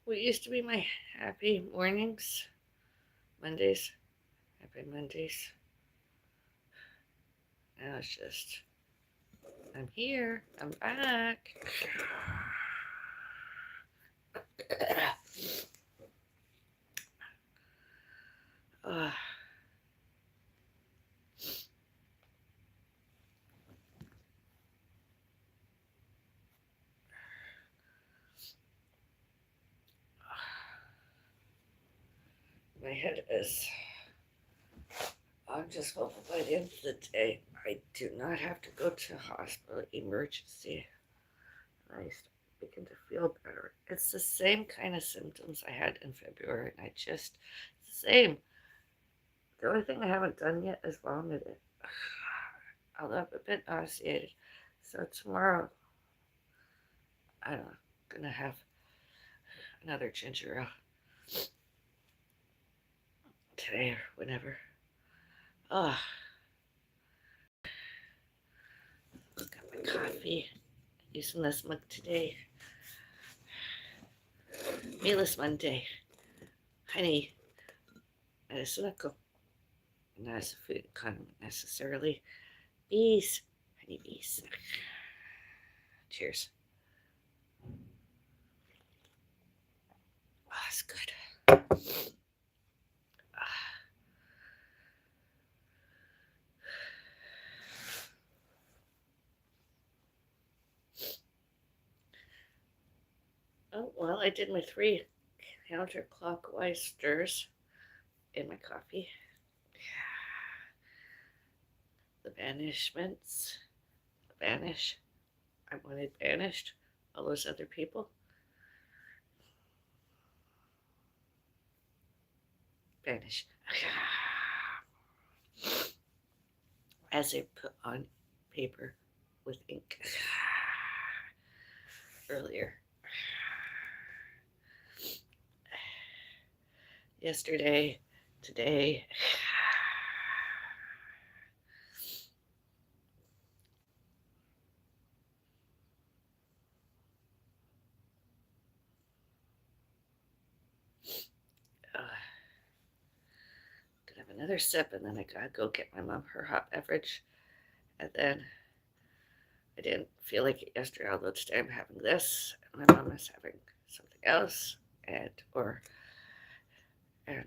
What used to be my happy mornings, Mondays, happy Mondays. Now it's just, I'm here, I'm back. uh, my head is, I'm just hoping by the end of the day, I do not have to go to hospital emergency. I begin to feel better. It's the same kind of symptoms I had in February, and it's the same. The only thing I haven't done yet is vomited. Although I'm a bit nauseated. So tomorrow, I'm gonna have another ginger ale today or whenever. Oh, got my coffee. Using this mug today. Meatless Monday. Honey, not a sunaco. Not as a food condiment necessarily. Bees. Honey bees. Cheers. Oh, it's good. Oh, well, I did my 3 counterclockwise stirs in my coffee. The banishments. Banish. I wanted banished. All those other people. Banish. As I put on paper with ink earlier. Yesterday, today. Could have another sip, and then I gotta go get my mom her hot beverage. And then I didn't feel like it yesterday, although today I'm having this, and my mom is having something else, and yeah,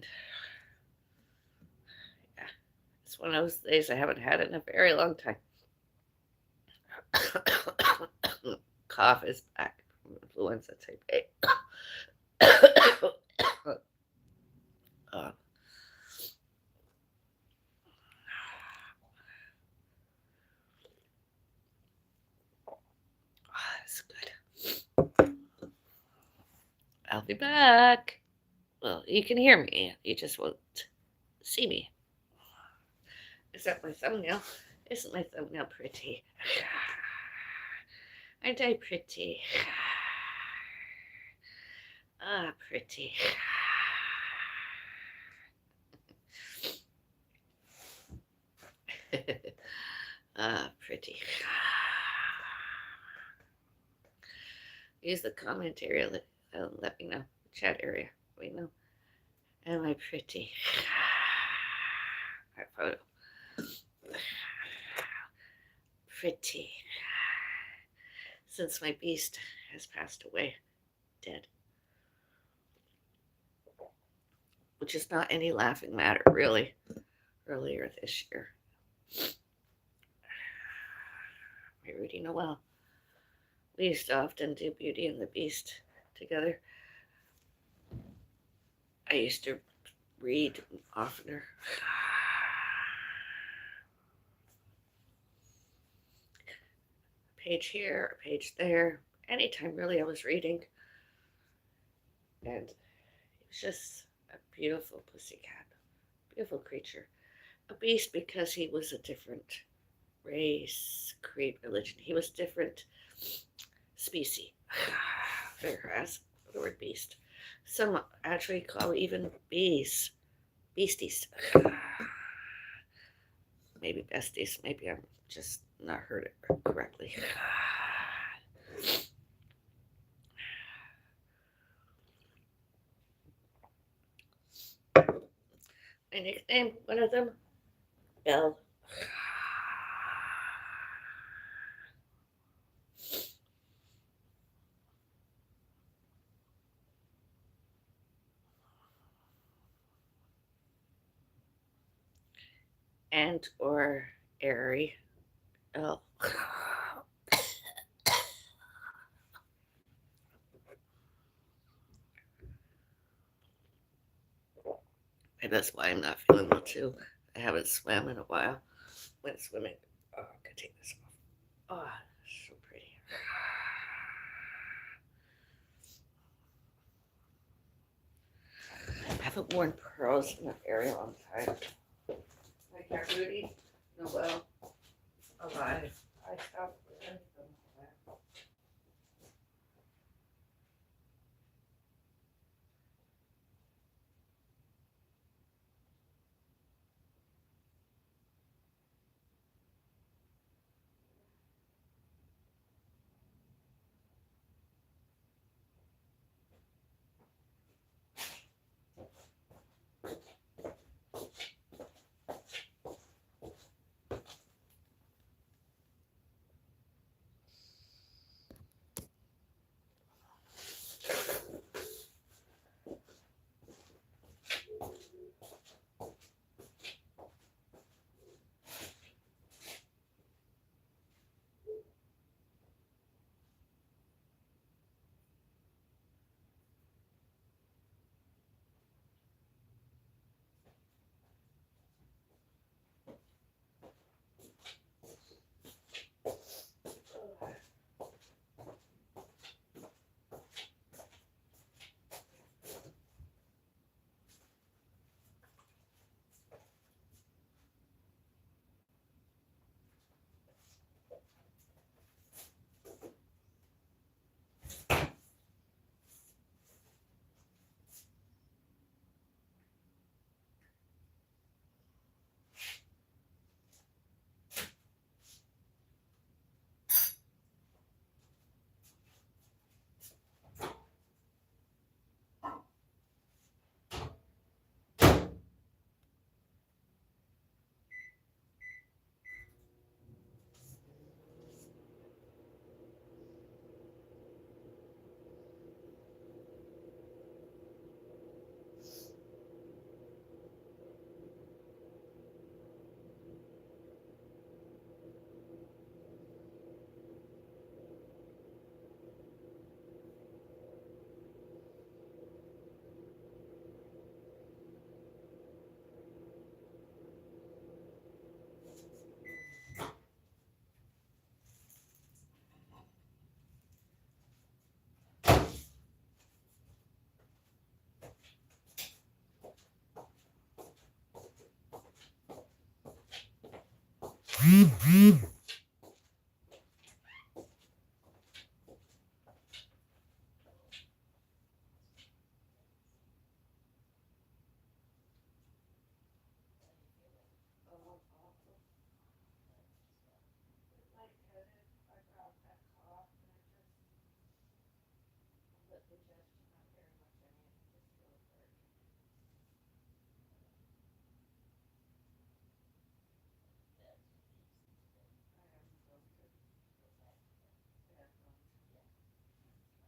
it's one of those days I haven't had it in a very long time. Cough is back from influenza type A. uh, that's good. I'll be back. Well, you can hear me. You just won't see me. Is that my thumbnail? Isn't my thumbnail pretty? Aren't I pretty? Ah, pretty. Ah, pretty. Use the comment area. Let me know. Chat area. Let me know. Am I pretty? Our photo. Pretty. Since my beast has passed away, dead. Which is not any laughing matter, really. Earlier this year. My Rudy Noel. We used to often do Beauty and the Beast together. I used to read oftener. A page here, a page there. Anytime really I was reading. And it was just a beautiful pussycat. Beautiful creature. A beast because he was a different race, creed, religion. He was different species. Whereas the word beast. Some actually call even bees beasties. Maybe besties. Maybe I'm just not heard it correctly. I nicknamed one of them Belle. And or Airy. Oh. And that's why I'm not feeling well too. I haven't swam in a while. Went swimming. Oh, I'm gonna take this off. Oh, so pretty. I haven't worn pearls in a very long time. My cat Rudy, Noel, alive. I stopped wearing them.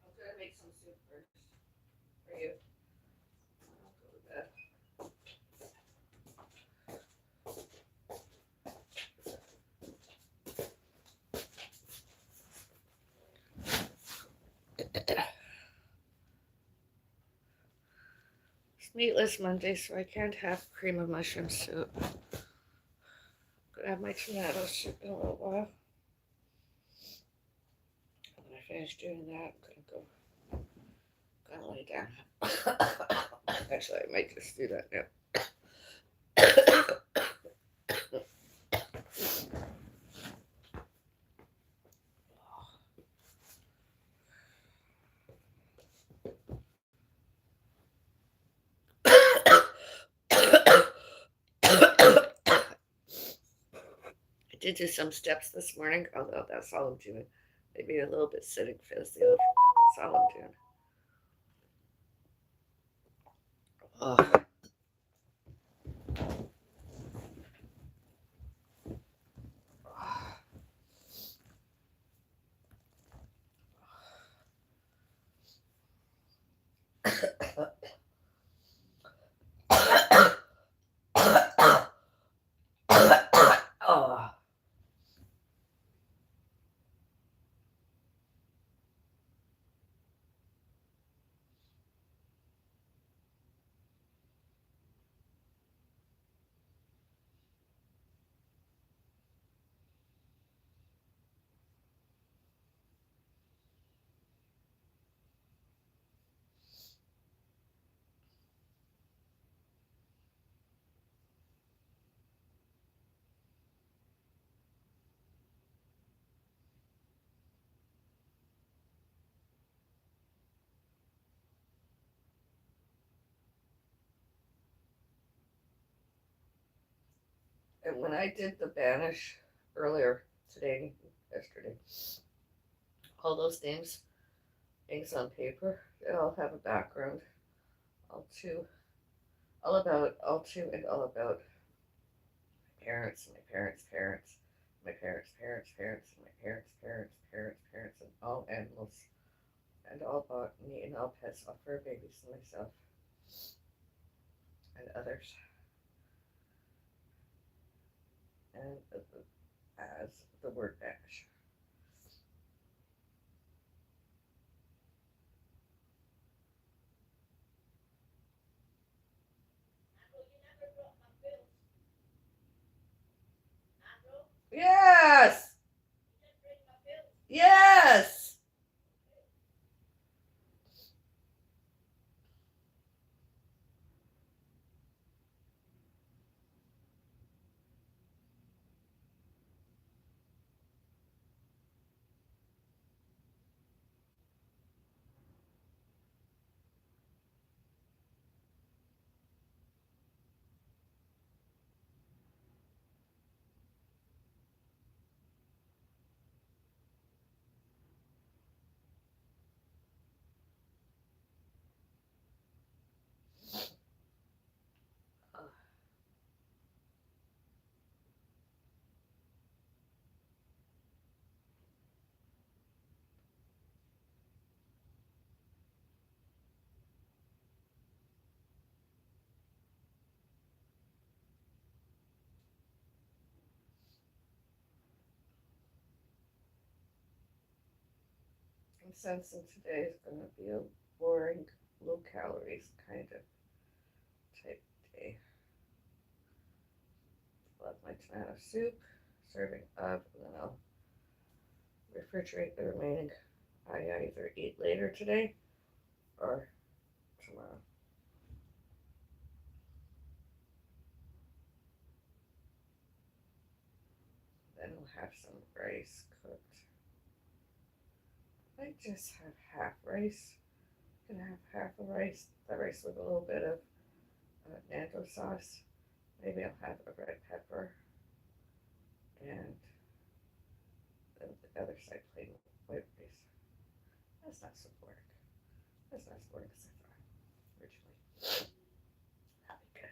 I'm gonna make some soup first for you. I'll go to bed. It's meatless Monday, so I can't have cream of mushroom soup. I'm gonna have my tomato soup in a little while. When I finish doing that, I'm gonna lay down. Actually, I might just do that now. I did do some steps this morning, although that's all I'm doing. Maybe a little bit sitting fizzy. That's all I'm doing. Oh. And when I did the banish earlier today, yesterday, all those names, inks on paper, they all have a background. All two, all and all about my parents and my parents' parents, my parents' parents' parents, and my parents' parents' parents' parents, and all animals, and all botany and all pets, all fur babies and myself and others. And as the word vanish. Yes! Yes! I'm sensing today is going to be a boring, low calories kind of type day. Love my tomato soup, serving of, and then I'll refrigerate the remaining. I either eat later today or tomorrow. Then we'll have some rice cooked. I just have half rice. I'm gonna have half a rice. The rice with a little bit of nando sauce. Maybe I'll have a red pepper and then the other side plain white rice. That's not so boring. That's not as boring as I thought originally. That'll be good.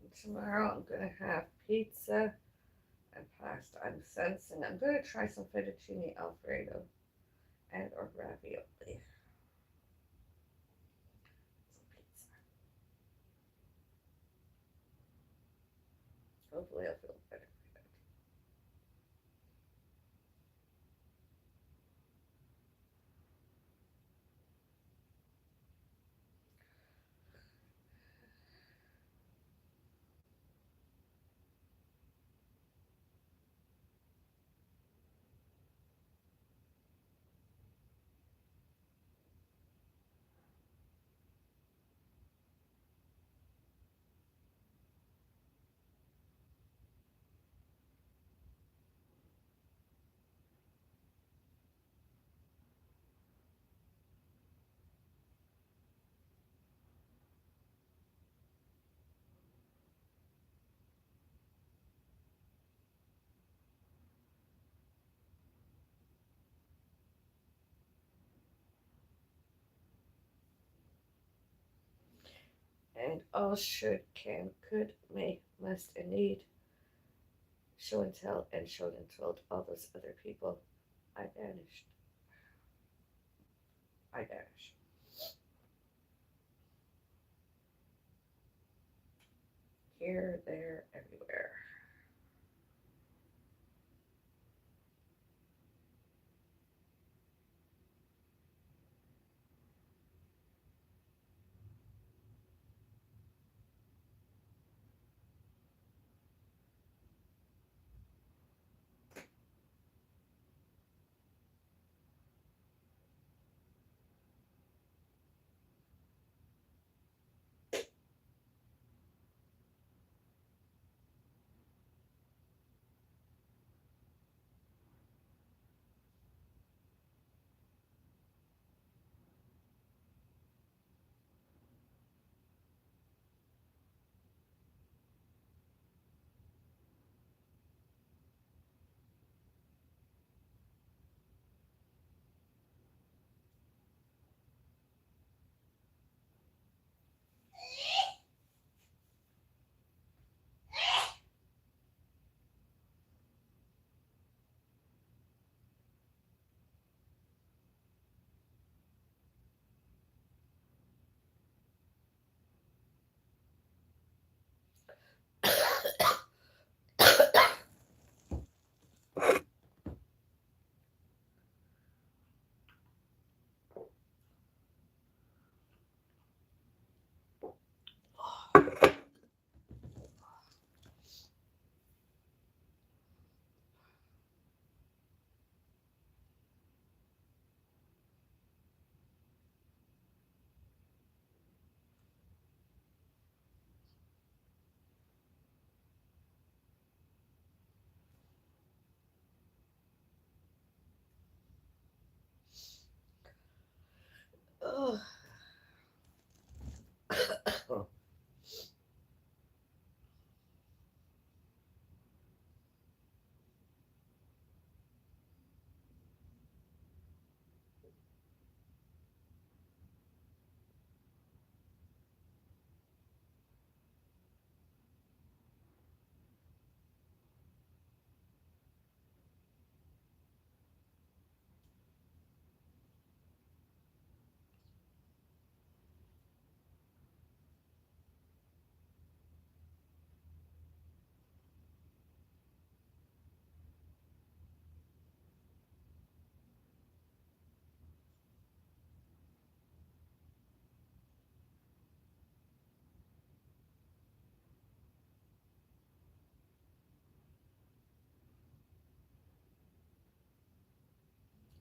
And tomorrow I'm gonna have pizza and pasta. I'm sensing. I'm gonna try some fettuccine alfredo and or ravioli. Some pizza. Hopefully I'll feel better. And all should, can, could, may, must, and need. Show and tell and showed and told all those other people. I vanished. I vanish. Here, there, everywhere.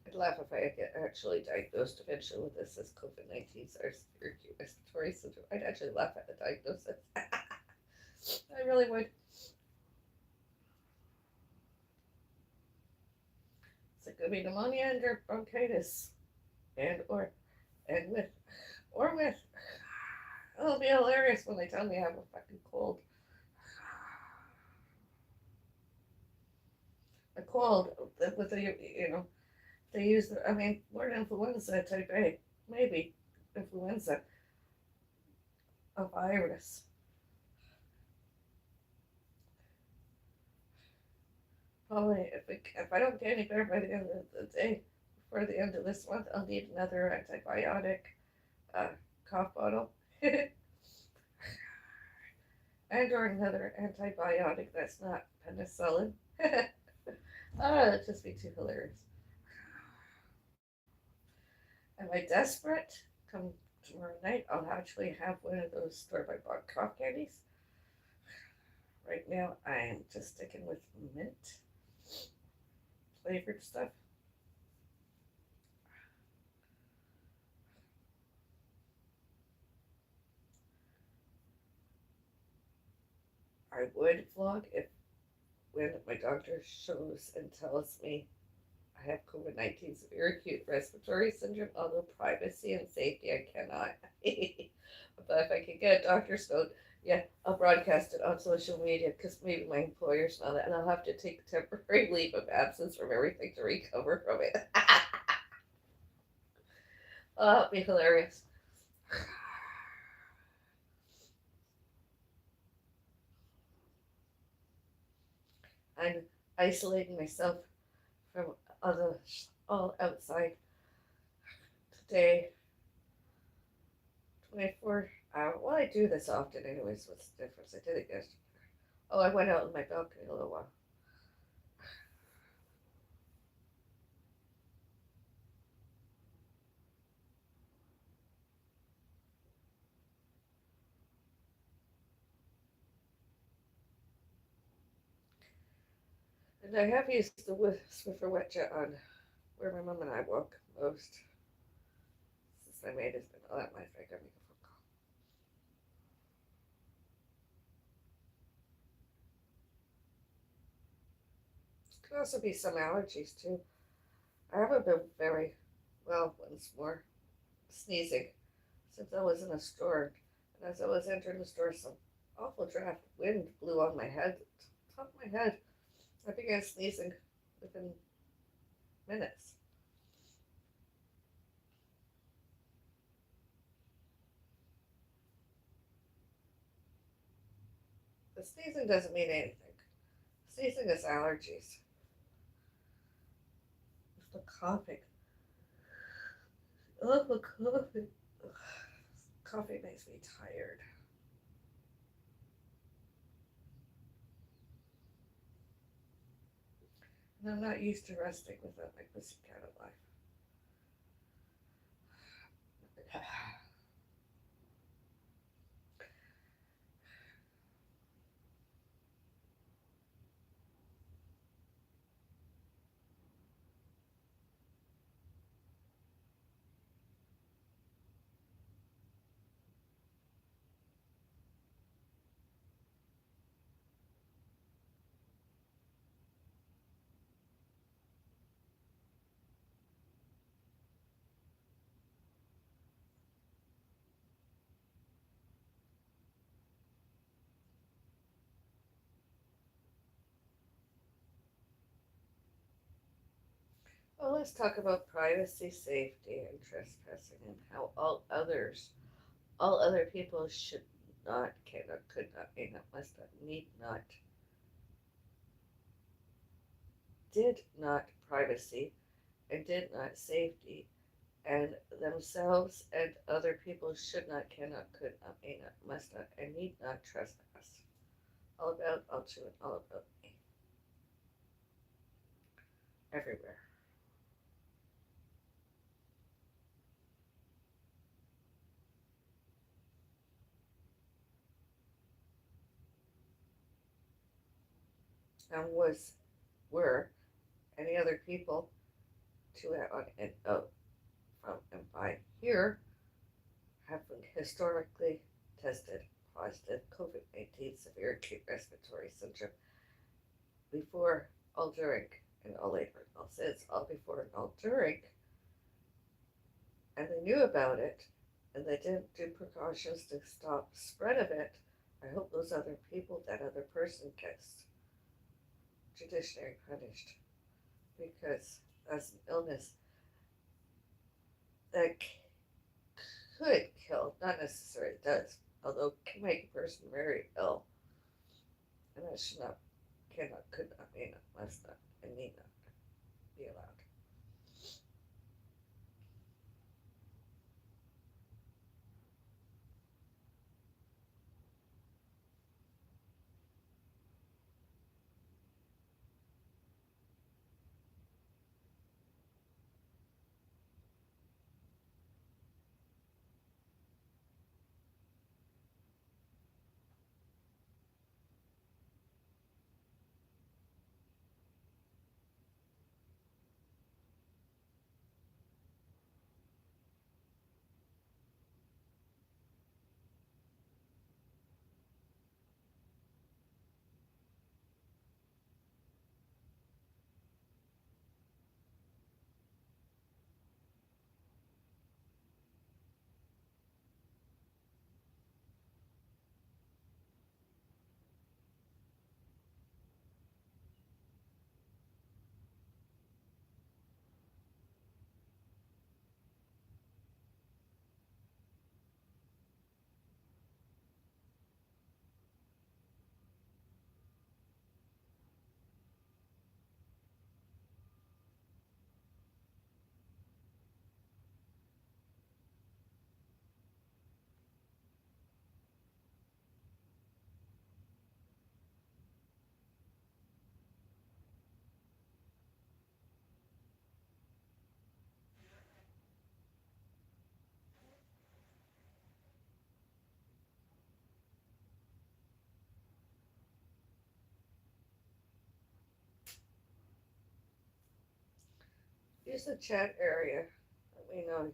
I'd laugh if I get actually diagnosed eventually with this as COVID-19 SARS acute respiratory syndrome. I'd actually laugh at the diagnosis. I really would. So it could be pneumonia and or bronchitis, and or and with or with. It'll be hilarious when they tell me I have a fucking cold. A cold with the they use the, I mean more influenza type A, maybe influenza, a virus. Probably if I don't get any better by the end of the day, before the end of this month, I'll need another antibiotic uh, cough bottle, and or another antibiotic that's not penicillin. That'd just be too hilarious. Am I desperate? Come tomorrow night, I'll actually have one of those store-by-bought cough candies. Right now, I'm just sticking with mint flavored stuff. I would vlog if when my doctor shows and tells me I have COVID-19 severe acute respiratory syndrome, although privacy and safety I cannot. But if I can get a doctor's note, yeah, I'll broadcast it on social media because maybe my employers know that, and I'll have to take temporary leave of absence from everything to recover from it. Oh, that'll be hilarious. I'm isolating myself from others all outside today. 24 hours. Well, I do this often, anyways. What's the difference? I did it yesterday. Oh, I went out on my balcony a little while. And I have used the Swiffer wet jet on where my mom and I walk most since my maid has been. Oh, that might make a phone call. Could also be some allergies too. I haven't been very well once more sneezing since I was in a store. And as I was entering the store, some awful draft wind blew on my head, top of my head. I began sneezing within minutes. The sneezing doesn't mean anything. Sneezing is allergies. It's the coughing. Oh, the coughing. Ugh. Coffee makes me tired. And I'm not used to resting without my pussycat alive. Well, let's talk about privacy, safety, and trespassing, and how all other people should not, cannot, could not, may not, must not, need not, did not privacy, and did not safety, and themselves and other people should not, cannot, could not, may not, must not, and need not trespass. All about, all to, and all about me. Everywhere. And were any other people to on and from and by here have been historically tested positive COVID 19 severe acute respiratory syndrome before, all during, and all later, and all since, all before and all during, and they knew about it, and they didn't do precautions to stop spread of it. I hope those other people, that other person gets judiciary punished because that's an illness that could kill, not necessarily does, although can make a person very ill, and that should not, cannot, could not, may not, must not, and need not be allowed. Use the chat area. Let me know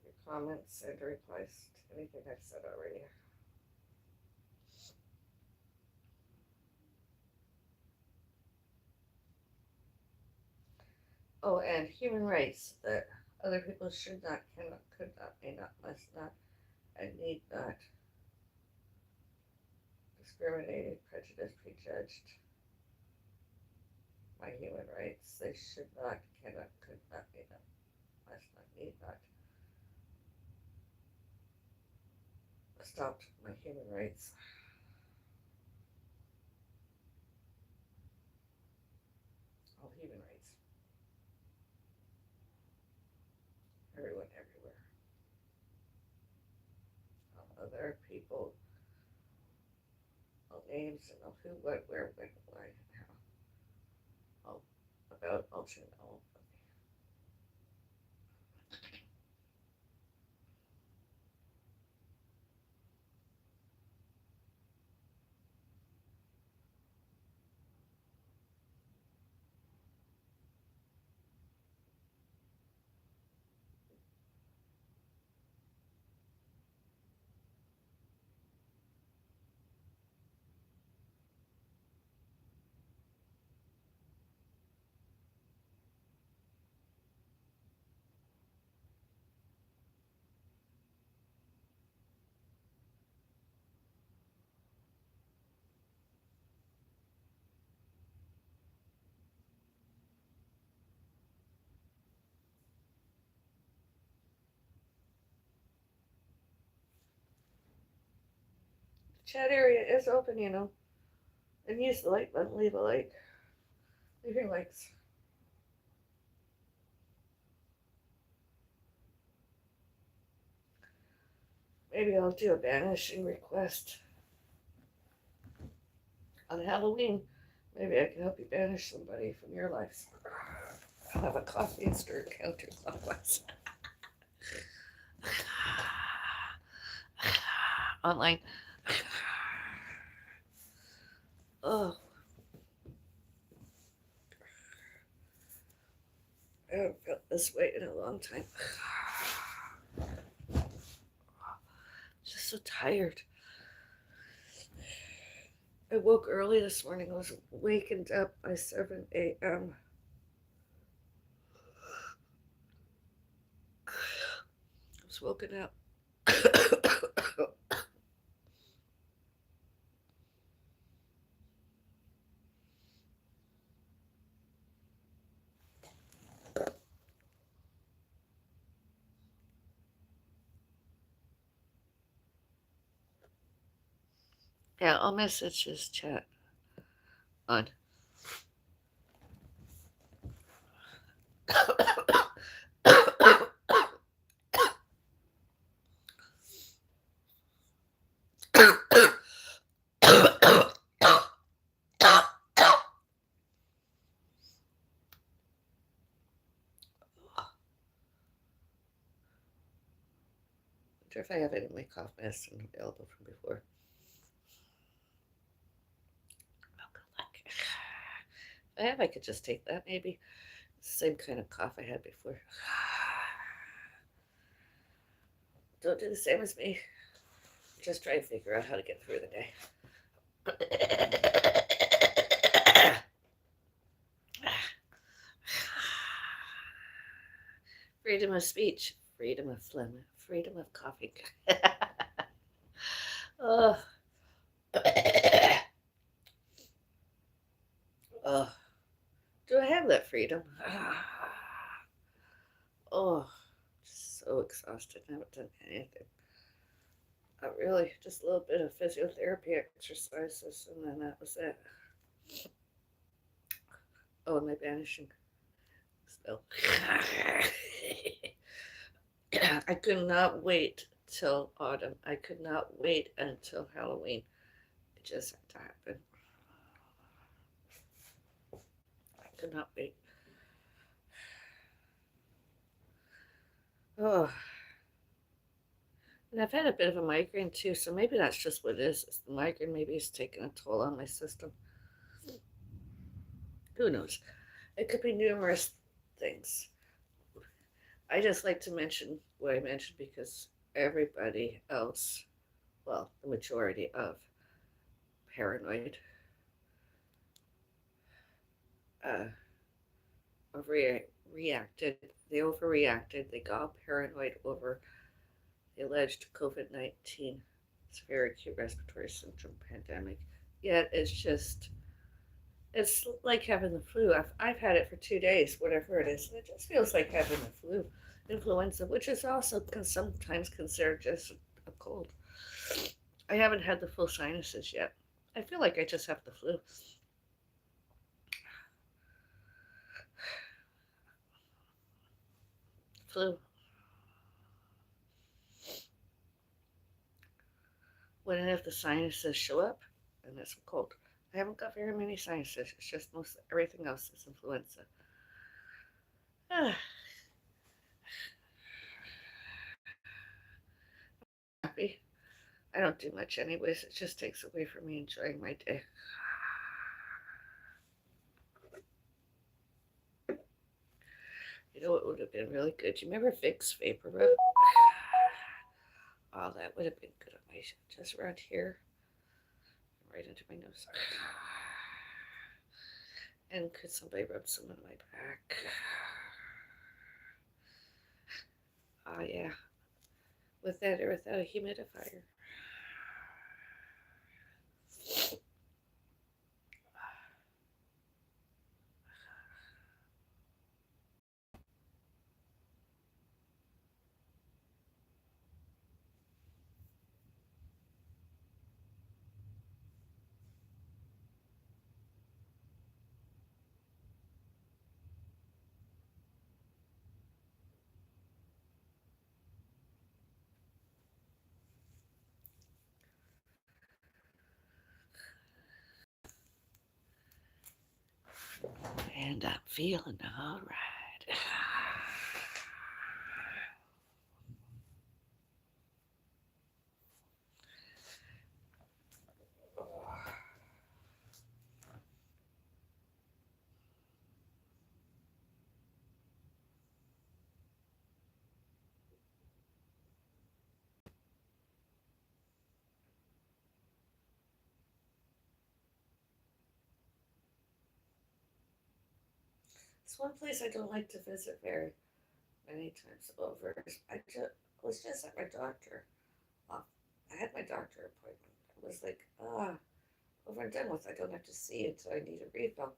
your comments and replies to anything I've said already. Oh, and human rights that other people should not, cannot, could not, may not, must not, and need not discriminated, prejudiced, prejudged. My human rights, they should not, cannot, could not, may not, must not, need not. Stopped my human rights. All human rights. Everyone, everywhere. All other people, all names, and all who, what, where, when, why, and how. All about, all to, and all. chat area is open, you know. And use the like button, leave a like. Leave your likes. Maybe I'll do a banishing request on Halloween. Maybe I can help you banish somebody from your life. I'll have a coffee and stir counterclockwise. Online. Oh, I haven't felt this way in a long time. Just so tired. I woke early this morning. I was wakened up by 7 a.m. I was woken up. Yeah, I'll message his chat on. I wonder if I have any of my cough medicine available from before. Oh, good luck. If I have, I could just take that maybe. Same kind of cough I had before. Don't do the same as me. Just try to figure out how to get through the day. Freedom of speech, freedom of phlegm, freedom of coughing. Oh. Oh. Do I have that freedom? Oh, just so exhausted. I haven't done anything. Not really. Just a little bit of physiotherapy exercises, and then that was it. Oh, and my banishing spell. I could not wait till autumn. I could not wait until Halloween. It just had to happen. I could not wait. Oh, and I've had a bit of a migraine too, so maybe that's just what it is. It's the migraine maybe is taking a toll on my system. Who knows? It could be numerous things. I just like to mention what I mentioned because everybody else, well, the majority of paranoid, uh, reacted. They overreacted. They got paranoid over the alleged COVID-19 severe acute respiratory syndrome pandemic. Yet it's like having the flu. I've had it for 2 days, whatever it is, and it just feels like having the flu, influenza, which is also sometimes considered just a cold. I haven't had the full sinuses yet. I feel like I just have the flu. Flu. When and if the sinuses show up, then it's a cold. I haven't got very many sinuses. It's just most everything else is influenza. Happy. I don't do much anyways. It just takes away from me enjoying my day. You know what would have been really good? Do you remember Vicks Vapor Rub? Oh, that would have been good on my just around here, right into my nose. And could somebody rub some on my back? Oh yeah, with that or without a humidifier. And I'm feeling all right. It's one place I don't like to visit very many times over. Was just at my doctor. Uh, I had my doctor appointment. I was like, over and done with. I don't have to see it until I need a refill.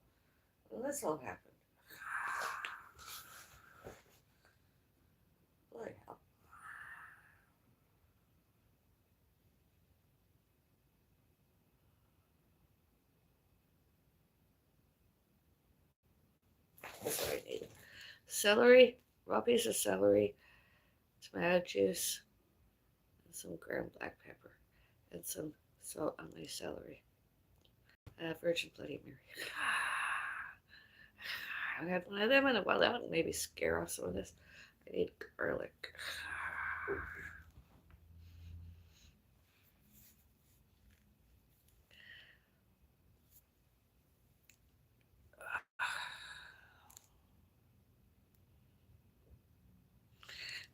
And this all happened. Bloody hell. That's what I need. Celery, raw piece of celery, tomato juice, and some ground black pepper, and some salt on my celery. Virgin Bloody Mary. I haven't had one of them in a while. That would maybe scare off some of this. I need garlic.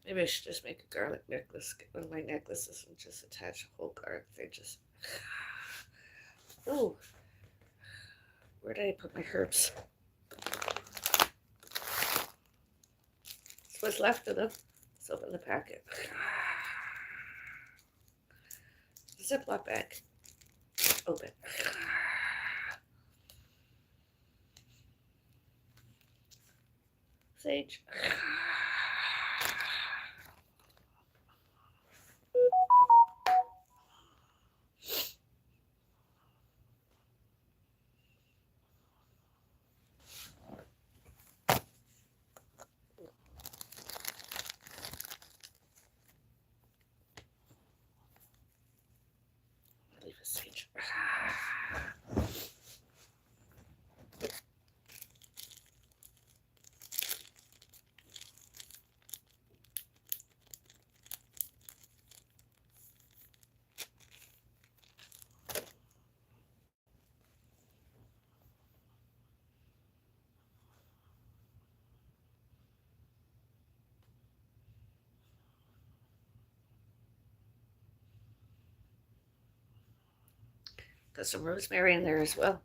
Maybe I should just make a garlic necklace. Get one of my necklaces and just attach a whole garlic thing. Just. Ooh. Where did I put my herbs? It's what's left of them. Let's open the packet. Ziploc bag. Open. Sage. Leave a sage. Got some rosemary in there as well.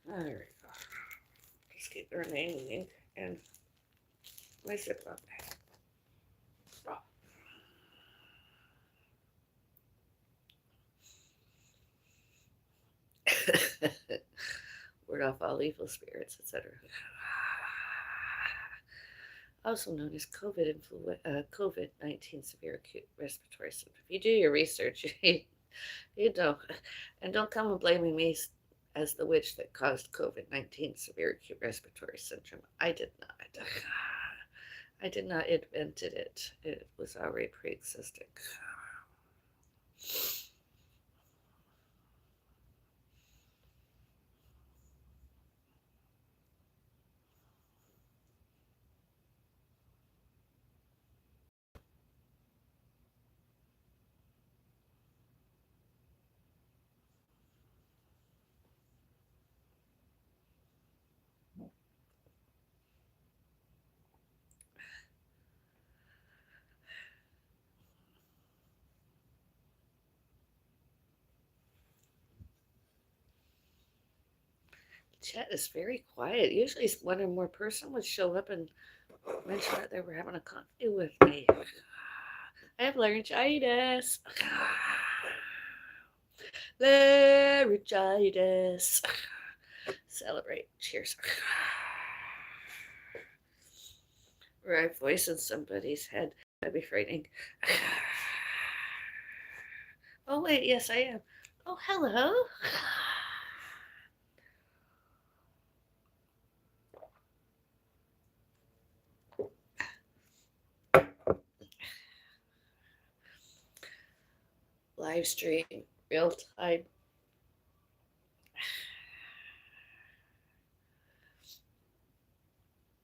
There we go. Just keep the remaining ink in my Ziploc bag. Oh. Ward off all evil spirits, etc. Also known as COVID-19 severe acute respiratory syndrome. If you do your research, you don't, and don't come and blaming me as the witch that caused COVID-19 severe acute respiratory syndrome. I did not. I did not invented it. It was already pre-existing. Chat is very quiet. Usually one or more person would show up and mention that they were having a coffee with me. I have laryngitis. Laryngitis. Celebrate. Cheers. Or I voice in somebody's head. That'd be frightening. Oh, wait, yes, I am. Oh, hello. Live stream, real time.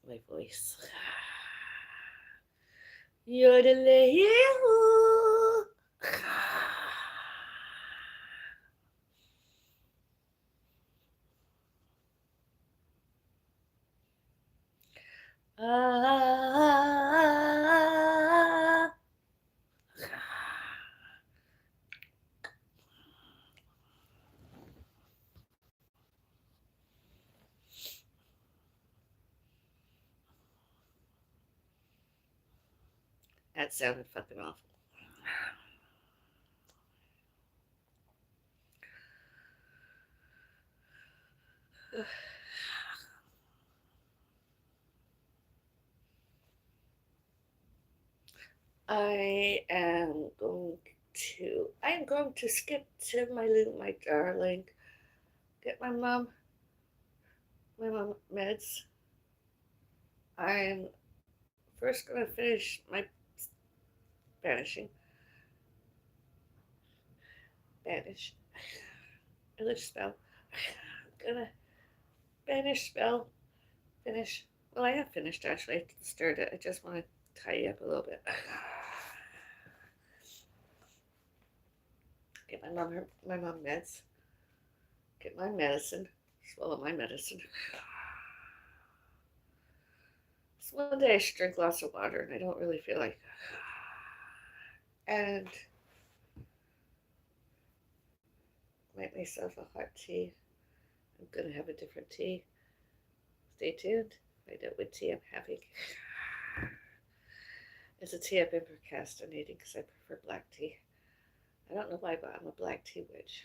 My voice. Yodeling. Ah. That sounded fucking awful. I am going to skip to my darling, get my mom meds. I'm first gonna finish my banishing, banish, English spell. I'm gonna banish spell, finish. Well, I have finished actually. I stirred it. I just want to tidy up a little bit. Get my mom meds. Get my medicine. Swallow my medicine. So one day I should drink lots of water, and I don't really feel like. And make myself a hot tea. I'm gonna have a different tea. Stay tuned. Find out what tea I'm having. It's a tea I've been procrastinating because I prefer black tea. I don't know why, but I'm a black tea witch.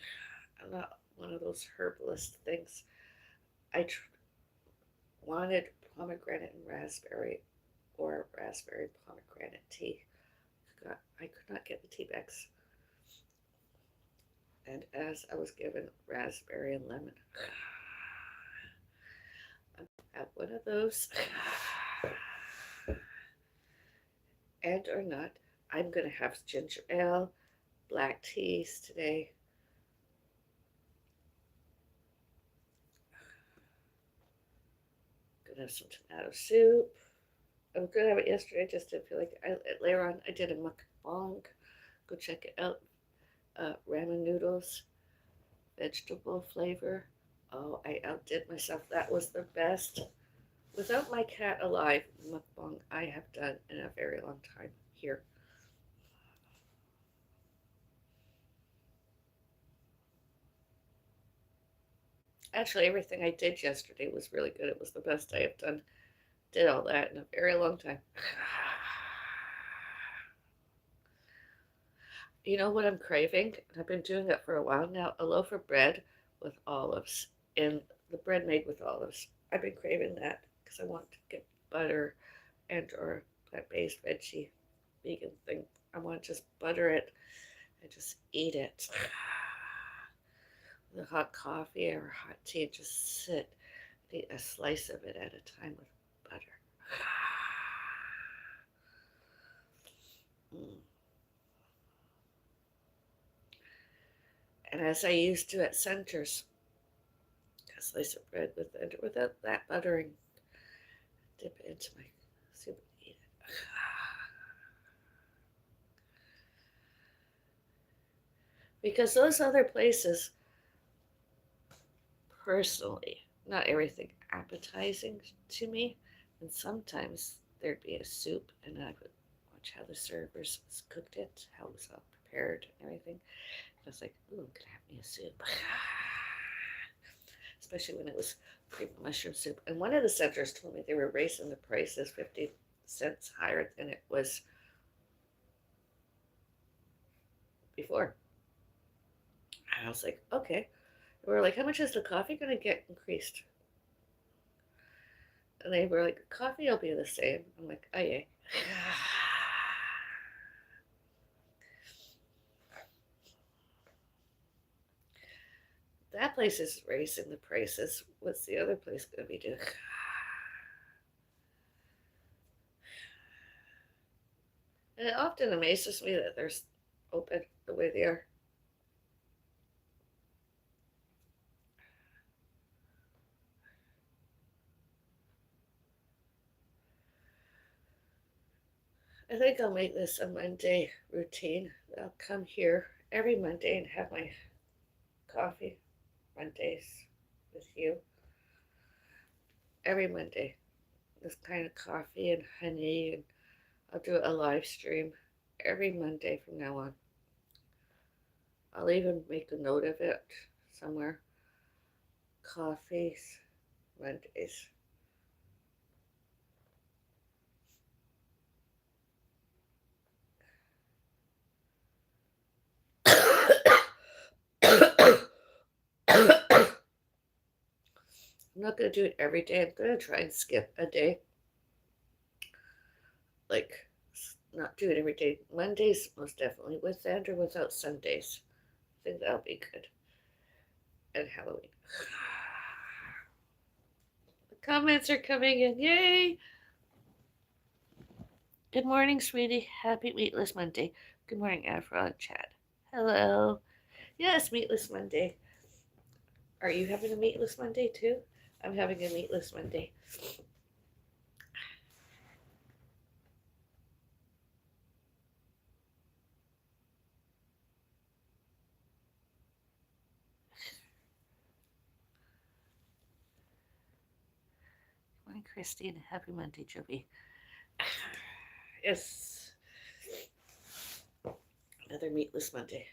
I'm not one of those herbalist things. I wanted pomegranate and raspberry or raspberry pomegranate tea. I could not get the tea bags. And as I was given raspberry and lemon, I'm at one of those. And or not, I'm going to have ginger ale, black teas today. Gonna have some tomato soup. I was gonna have it yesterday. I just didn't feel like it. Later on, I did a mukbang. Go check it out. Ramen noodles, vegetable flavor. Oh, I outdid myself. That was the best. Without my cat alive, mukbang I have done in a very long time here. Actually, everything I did yesterday was really good. It was the best I have done. Did all that in a very long time. You know what I'm craving? I've been doing it for a while now. A loaf of bread with olives, and the bread made with olives. I've been craving that because I want to get butter and or plant-based veggie vegan thing. I want to just butter it and just eat it with a hot coffee or hot tea. Just sit and eat a slice of it at a time with butter. Mm. And as I used to at Centers, a slice of bread without that buttering, dip it into my soup and eat it. Because those other places, personally, not everything appetizing to me, and sometimes there'd be a soup, and I would watch how the servers cooked it, how it was all prepared and everything. And I was like, ooh, I'm gonna have me a soup. Especially when it was cream mushroom soup. And one of the centers told me they were raising the prices 50 cents higher than it was before. And I was like, okay. And we were like, how much is the coffee going to get increased? And they were like, coffee will be the same. I'm like, oh yeah. That place is raising the prices. What's the other place going to be doing? And it often amazes me that they're open the way they are. I think I'll make this a Monday routine. I'll come here every Monday and have my coffee Mondays with you. Every Monday. This kind of coffee and honey, and I'll do a live stream every Monday from now on. I'll even make a note of it somewhere. Coffees Mondays. I'm not going to do it every day. I'm going to try and skip a day. Like, not do it every day. Mondays, most definitely, with and or without Sundays. I think that'll be good. And Halloween. The comments are coming in. Yay! Good morning, sweetie. Happy Meatless Monday. Good morning, Avril and Chad. Hello. Yes, Meatless Monday. Are you having a Meatless Monday too? I'm having a Meatless Monday. Good morning, Christine. Happy Monday, Joby. Yes. Another Meatless Monday.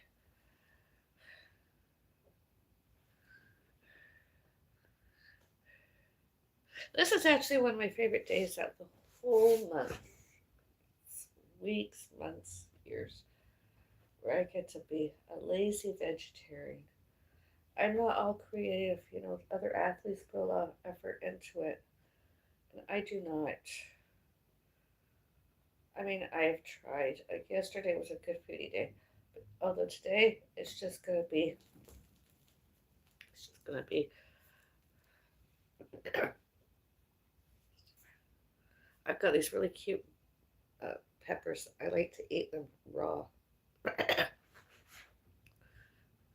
This is actually one of my favorite days out the whole month. Weeks, months, years, where I get to be a lazy vegetarian. I'm not all creative, other athletes put a lot of effort into it, and I do not. I mean, I've tried. Like yesterday was a good foodie day, but although today it's just gonna be. I've got these really cute peppers. I like to eat them raw. I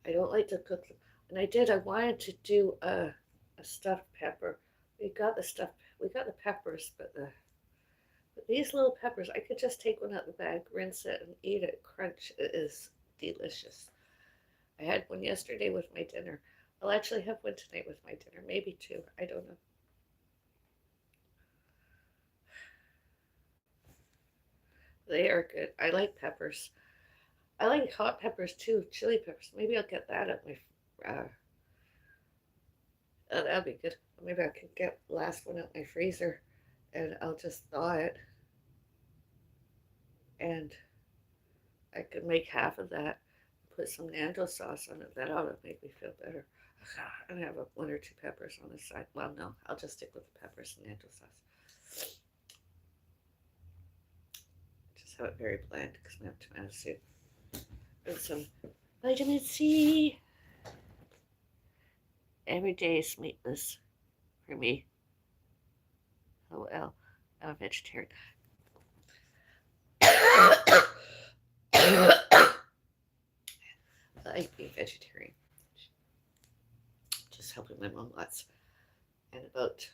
don't like to cook them. And I wanted to do a stuffed pepper. We got the stuff. We got the peppers, but these little peppers, I could just take one out of the bag, rinse it, and eat it. Crunch. It is delicious. I had one yesterday with my dinner. I'll actually have one tonight with my dinner. Maybe two. I don't know. They are good. I like peppers. I like hot peppers too, chili peppers. Maybe I'll get that at my. That'd be good. Maybe I could get the last one out my freezer, and I'll just thaw it, and I could make half of that. Put some Nando sauce on it. That ought to make me feel better. And have one or two peppers on the side. Well, no, I'll just stick with the peppers and Nando sauce. Just have it very bland because I have tomato soup and some vitamin C. Every day is meatless for me. Oh well, I'm a vegetarian. I like being vegetarian. Just helping my mom lots. And about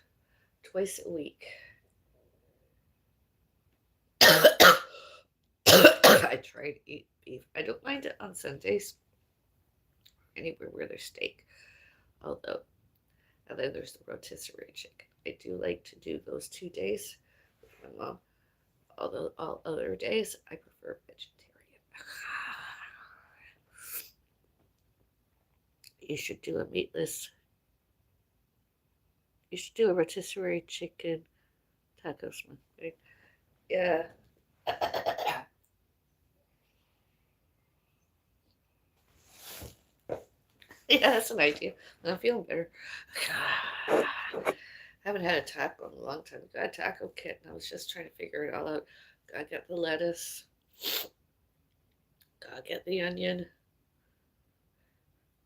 twice a week, I try to eat beef. I don't mind it on Sundays, anywhere where there's steak. Although, and then there's the rotisserie chicken. I do like to do those 2 days with my mom. Although all other days, I prefer vegetarian. You should do a meatless. You should do a rotisserie chicken tacos one. Right? Yeah. Yeah, that's an idea. I'm feeling better. Haven't had a taco in a long time. Got a taco kit, and I was just trying to figure it all out. Gotta get the lettuce. Gotta get the onion.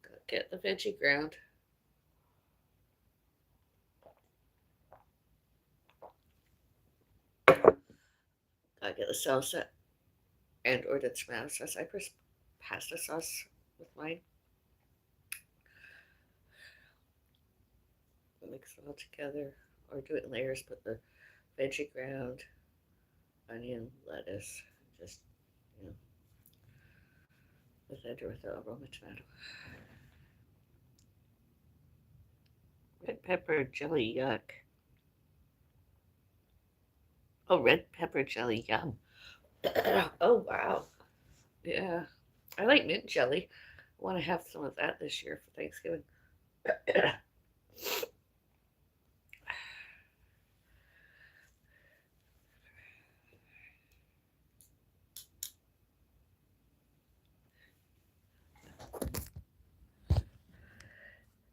Gotta get the veggie ground. Gotta get the salsa and or the tomato sauce. I press pasta sauce with mine. Mix it all together, or do it in layers. Put the veggie ground, onion, lettuce, just you know, with that or with the aroma tomato. Red pepper jelly, yuck. Oh, red pepper jelly, yum. Oh, wow. Yeah. I like mint jelly. I want to have some of that this year for Thanksgiving.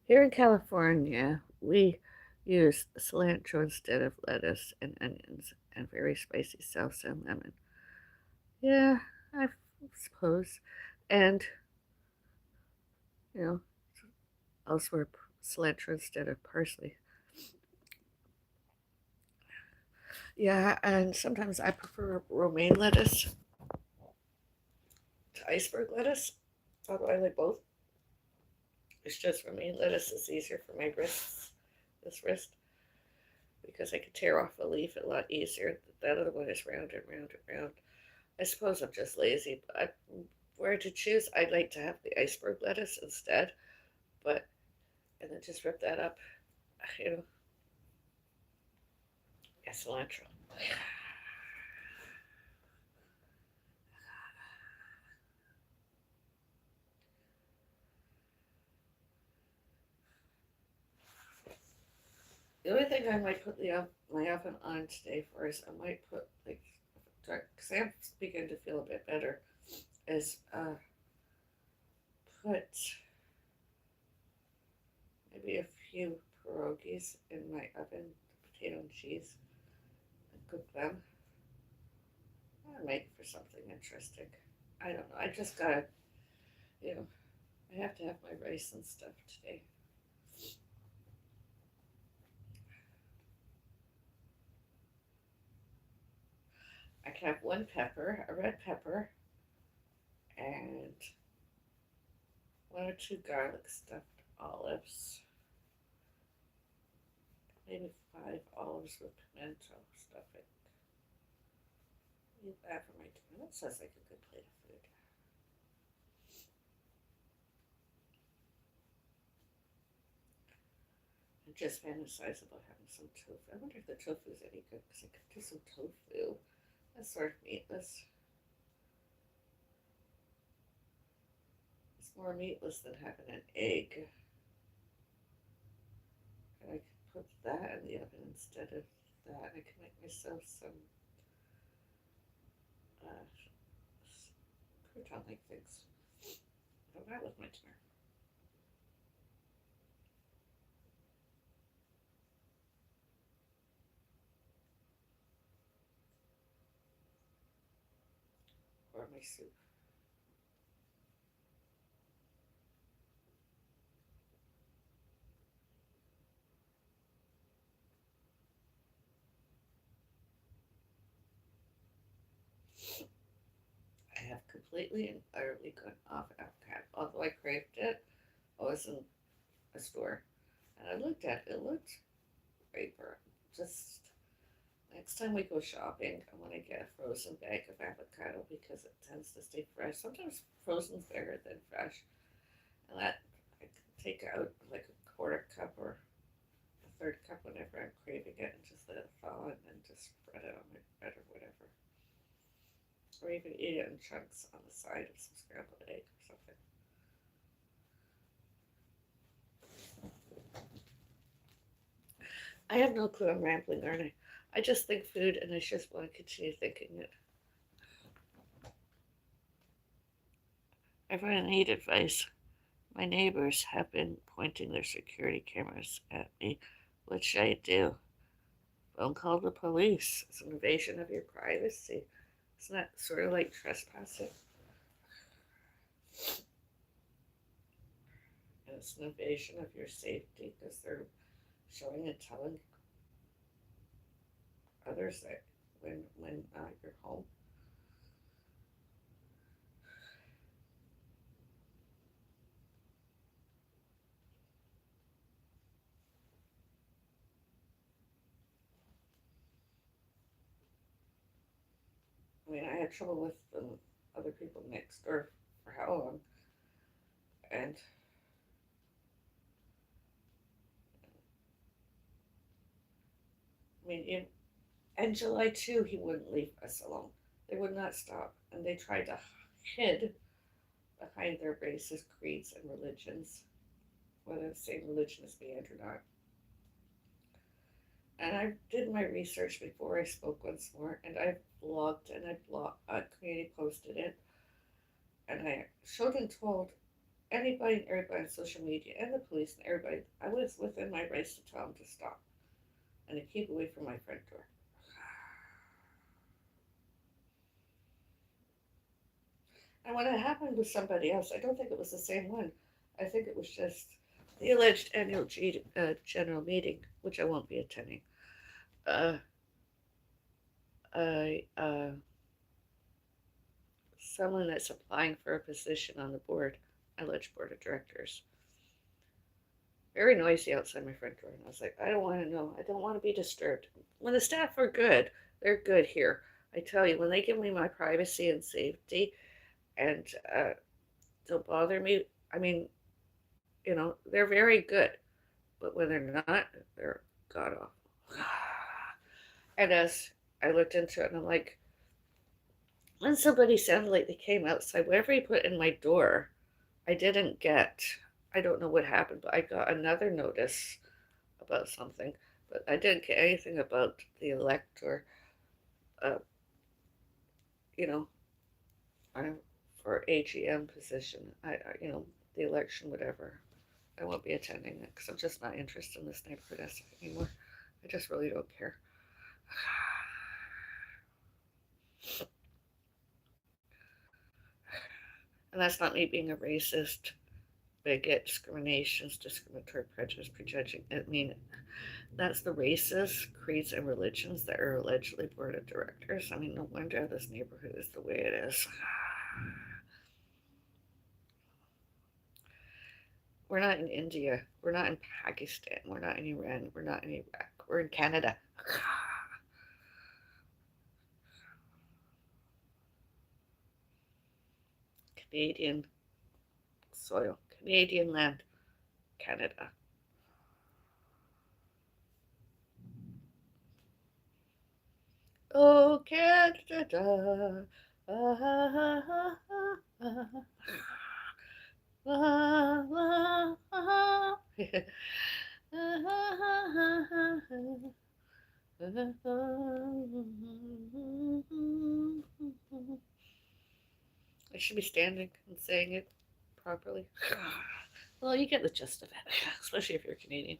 Here in California, we use cilantro instead of lettuce and onions and very spicy salsa and lemon. Yeah, I suppose. And, you know, elsewhere cilantro instead of parsley. Yeah, and sometimes I prefer romaine lettuce to iceberg lettuce, although I like both. It's just romaine lettuce is easier for my wrists, this wrist, because I can tear off a leaf a lot easier. That other one is round and round and round. I suppose I'm just lazy, but where to choose, I'd like to have the iceberg lettuce instead, but, and then just rip that up, you know, yeah, cilantro. The only thing I might put my oven on today for is I might put like, because I am beginning to feel a bit better, is put maybe a few pierogies in my oven, potato and cheese, and cook them. I make for something interesting. I don't know. I just gotta, you know, I have to have my rice and stuff today. I can have one pepper, a red pepper, and one or two garlic stuffed olives. Maybe 5 olives with pimento stuffing. Leave that for my dinner. That sounds like a good plate of food. I just fantasize about having some tofu. I wonder if the tofu is any good because I could do some tofu. That's sort of meatless. It's more meatless than having an egg. And I could put that in the oven instead of that. I can make myself some uh, crouton like things. So that was my dinner. Or my soup. I have completely and utterly gone off avocado. Although I craved it, I was in a store and I looked at it. It looked great for just next time we go shopping, I want to get a frozen bag of avocado because it tends to stay fresh. Sometimes frozen's better than fresh, and that I can take out like a quarter cup or a third cup whenever I'm craving it, and just let it thaw and then just spread it on my bread or whatever, or even eat it in chunks on the side of some scrambled egg or something. I have no clue. I'm rambling, aren't I? I just think food, and I just want to continue thinking it. Ever need advice? My neighbors have been pointing their security cameras at me What should I do? Phone call the police. It's an invasion of your privacy. Isn't that sort of like trespassing? And it's an invasion of your safety because they're showing and telling others that when you're home. I mean, I had trouble with other people next door for how long, and I mean, in July too, he wouldn't leave us alone. They would not stop, and they tried to hide behind their racist creeds and religions, whether the same religion is banned or not. And I did my research before I spoke once more, and I blogged and community posted it, and I showed and told anybody and everybody on social media and the police and everybody I was within my rights to tell them to stop and to keep away from my front door. And when it happened with somebody else, I don't think it was the same one. I think it was just the alleged annual general meeting, which I won't be attending. Uh, I Someone that's applying for a position on the board, alleged board of directors. Very noisy outside my front door, and I was like, I don't want to know. I don't want to be disturbed. When the staff are good, they're good here. I tell you, when they give me my privacy and safety, and don't bother me. I mean, they're very good, but when they're not, they're god awful. And as I looked into it, and I'm like, when somebody sounded like they came outside, whatever he put in my door, I didn't get. I don't know what happened, but I got another notice about something, but I didn't get anything about the elector, uh, you know, uh, for AGM position. The election, whatever. I won't be attending it because I'm just not interested in this neighborhood anymore. I just really don't care. And that's not me being a racist, bigot, discriminatory, prejudice, prejudging. I mean, that's the races, creeds, and religions that are allegedly board of directors. I mean, no wonder this neighborhood is the way it is. We're not in India. We're not in Pakistan. We're not in Iran. We're not in Iraq. We're in Canada. Canadian soil, Canadian land, Canada. Oh, Canada. Ah, ah, ah, ah, ah, ah, ah. I should be standing and saying it properly. Well, you get the gist of it, especially if you're Canadian.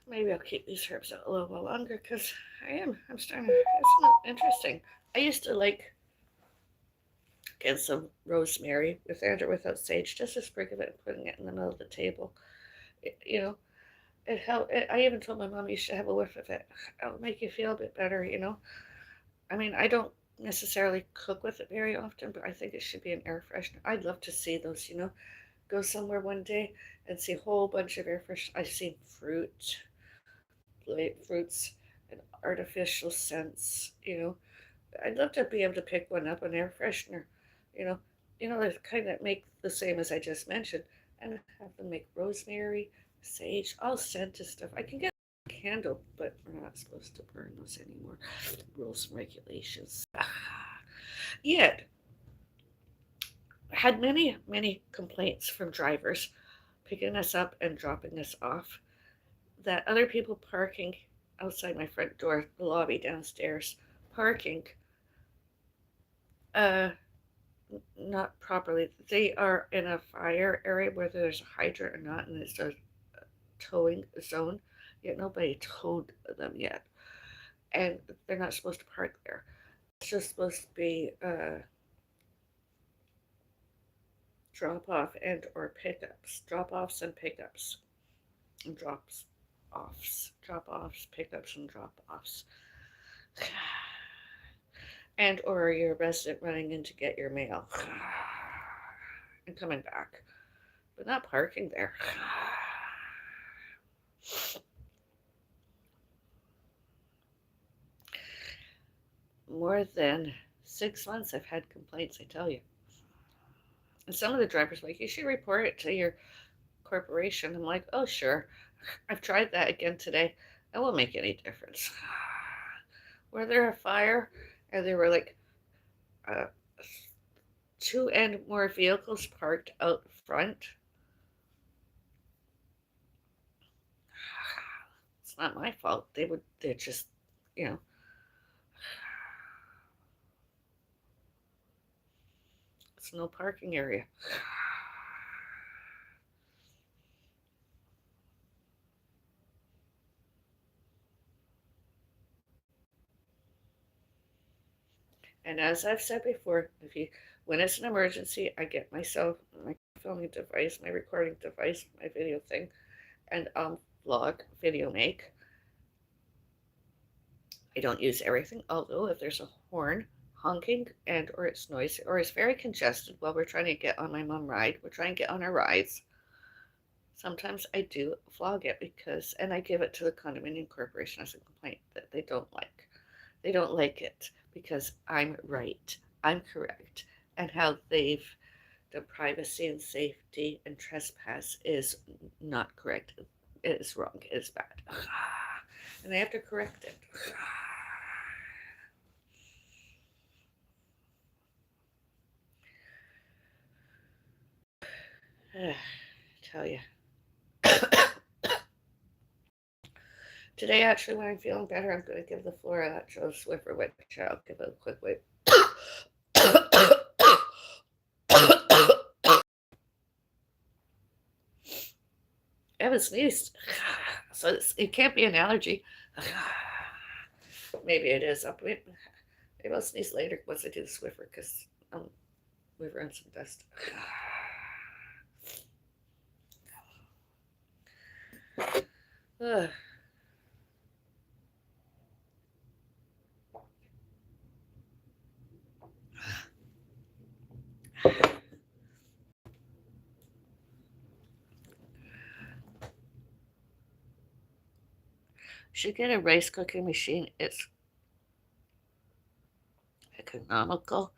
Maybe I'll keep these herbs out a little while longer because I'm starting to. It's not interesting. I used to like get some rosemary with and or without sage, just a sprig of it and putting it in the middle of the table. It, you know, it helped. I even told my mom you should have a whiff of it. It'll make you feel a bit better. I mean, I don't necessarily cook with it very often, but I think it should be an air freshener. I'd love to see those. Go somewhere one day and see a whole bunch of air fresh. I've seen fruits and artificial scents. I'd love to be able to pick one up, an air freshener, you know, the kind that make the same as I just mentioned, and have them make rosemary, Sage, all scented stuff. I can get a candle, but we're not supposed to burn those anymore. Rules and regulations. Yet, had many complaints from drivers picking us up and dropping us off that other people parking outside my front door, the lobby downstairs, parking uh, not properly. They are in a fire area where there's a hydrant or not, and it's a towing zone. Yet nobody towed them yet, and they're not supposed to park there. It's just supposed to be drop off and or pickups, drop offs and pickups, and drop offs, pickups and drop offs, and or your resident running in to get your mail and coming back, but not parking there. More than 6 months I've had complaints, I tell you. And some of the drivers are like, you should report it to your corporation. I'm like, oh, sure. I've tried that again today. That won't make any difference. Were there a fire and there were like uh, two and more vehicles parked out front? It's not my fault. They're just, you know, it's no parking area. And as I've said before, when it's an emergency, I get myself my filming device, my recording device, my video thing, and vlog, video make. I don't use everything, although if there's a horn honking and or it's noisy or it's very congested while we're trying to get on my mom ride, we're trying to get on our rides. Sometimes I do vlog it and I give it to the condominium corporation as a complaint that they don't like. They don't like it because I'm right, I'm correct, and how the privacy and safety and trespass is not correct. It is wrong. It is bad. And they have to correct it. I tell you. Today, actually, when I'm feeling better, I'm going to give the floor that Joe Swiffer which I'll give it a quick wait. I haven't sneezed, so it can't be an allergy. Maybe it is. Maybe I'll sneeze later once I do the Swiffer because we've run some dust. Should get a rice cooking machine. It's economical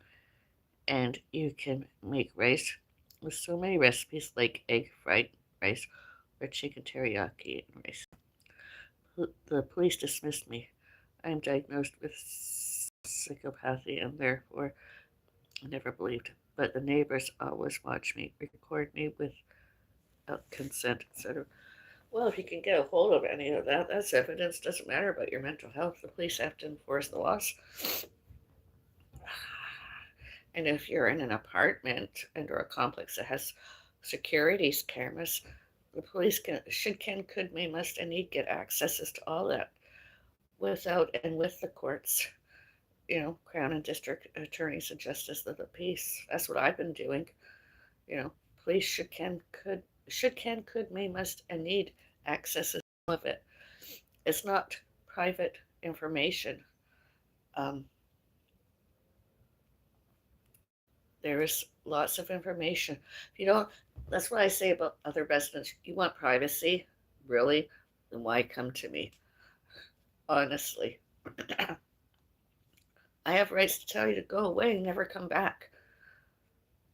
and you can make rice with so many recipes like egg fried rice or chicken teriyaki rice. The police dismissed me. I am diagnosed with psychopathy and therefore I never believed. But the neighbors always watch me, record me without consent, etc. Well, if you can get a hold of any of that, that's evidence. Doesn't matter about your mental health. The police have to enforce the laws. And if you're in an apartment or a complex that has security cameras, the police could, may, must, and need get accesses to all that without and with the courts, Crown and district attorneys and justice of the peace. That's what I've been doing. Police could, may, must, and need access to all of it. It's not private information. There is lots of information. If you don't, that's what I say about other residents. You want privacy? Really? Then why come to me? Honestly. I have rights to tell you to go away and never come back.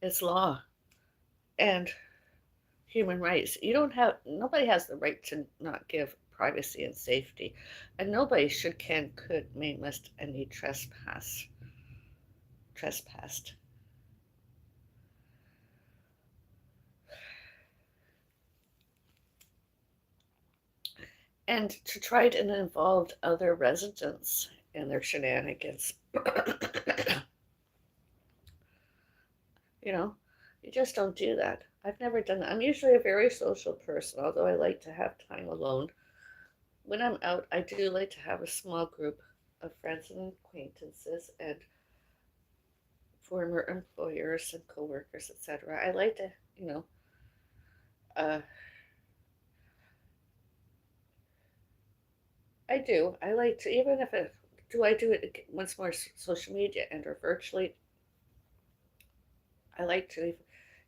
It's law. And human rights. You don't have Nobody has the right to not give privacy and safety, and nobody should, can, could, may, must, and need trespassed. And to try to involve other residents in their shenanigans. you know, you just don't do that. I've never done that. I'm usually a very social person, although I like to have time alone. When I'm out, I do like to have a small group of friends and acquaintances and former employers and coworkers, etc. I like to, uh, I do. I like to, even if it, do I do it once more social media and or virtually? I like to,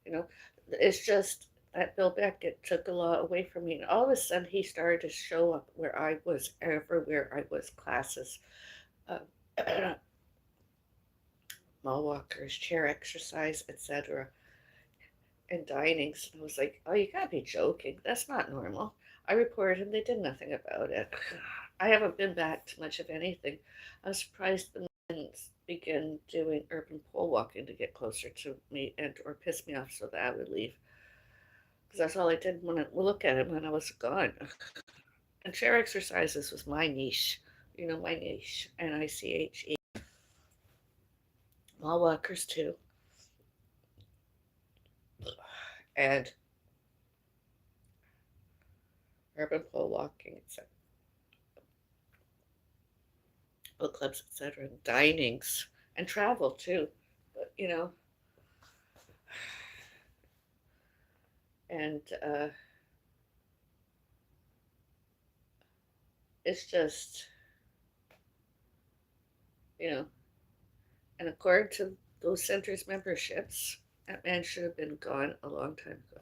you know, it's just that Bill Beckett took a lot away from me. And all of a sudden, he started to show up where I was, everywhere I was, classes, uh, mall walkers, chair exercise, etc., and dinings. And I was like, oh, you gotta be joking. That's not normal. I reported and they did nothing about it. I haven't been back to much of anything. I'm surprised the men begin doing urban pole walking to get closer to me and or piss me off so that I would leave. Because that's all I did when I look at it when I was gone. And chair exercises was my niche. My niche. NICHE. Mall walkers too. And urban pole walking, etc. Book clubs, etc. And dinings. And travel too. But, and it's just, you know, and according to those centers' memberships, that man should have been gone a long time ago.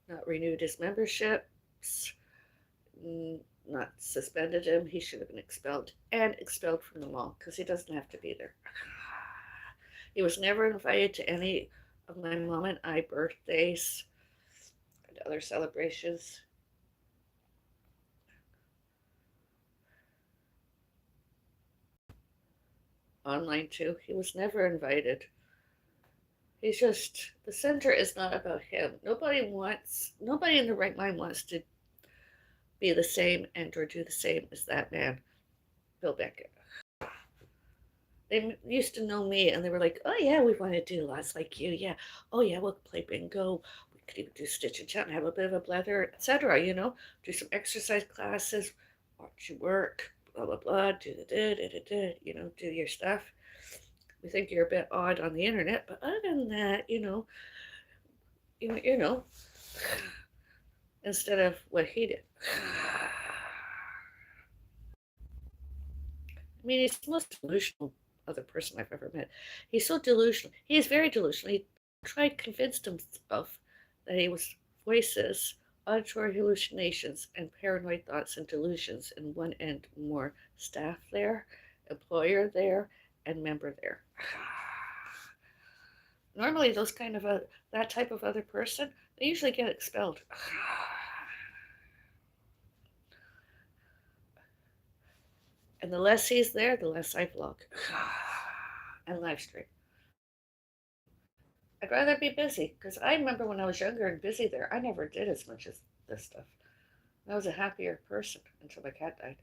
Not renewed his memberships, not suspended him. He should have been expelled and expelled from the mall because he doesn't have to be there. He was never invited to any of my mom and I birthdays and other celebrations. Online too. He was never invited. He's just, the center is not about him. Nobody in the right mind wants to be the same and or do the same as that man, Bill Beckett. They used to know me and they were like, oh yeah, we want to do lots like you. Yeah. Oh yeah, we'll play bingo. We could even do stitch and chat and have a bit of a blather, etc. Do some exercise classes, watch you work, blah, blah, blah, do your stuff. We think you're a bit odd on the internet, but other than that, you know, instead of what he did. I mean, he's the most delusional other person I've ever met. He's so delusional. He's very delusional. He tried to convince himself that he was voices, auditory hallucinations, and paranoid thoughts and delusions in one and more staff there, employer there, and member there. Normally, those kind of that type of other person, they usually get expelled. And the less he's there, the less I vlog and live stream. I'd rather be busy because I remember when I was younger and busy there, I never did as much as this stuff. I was a happier person until my cat died.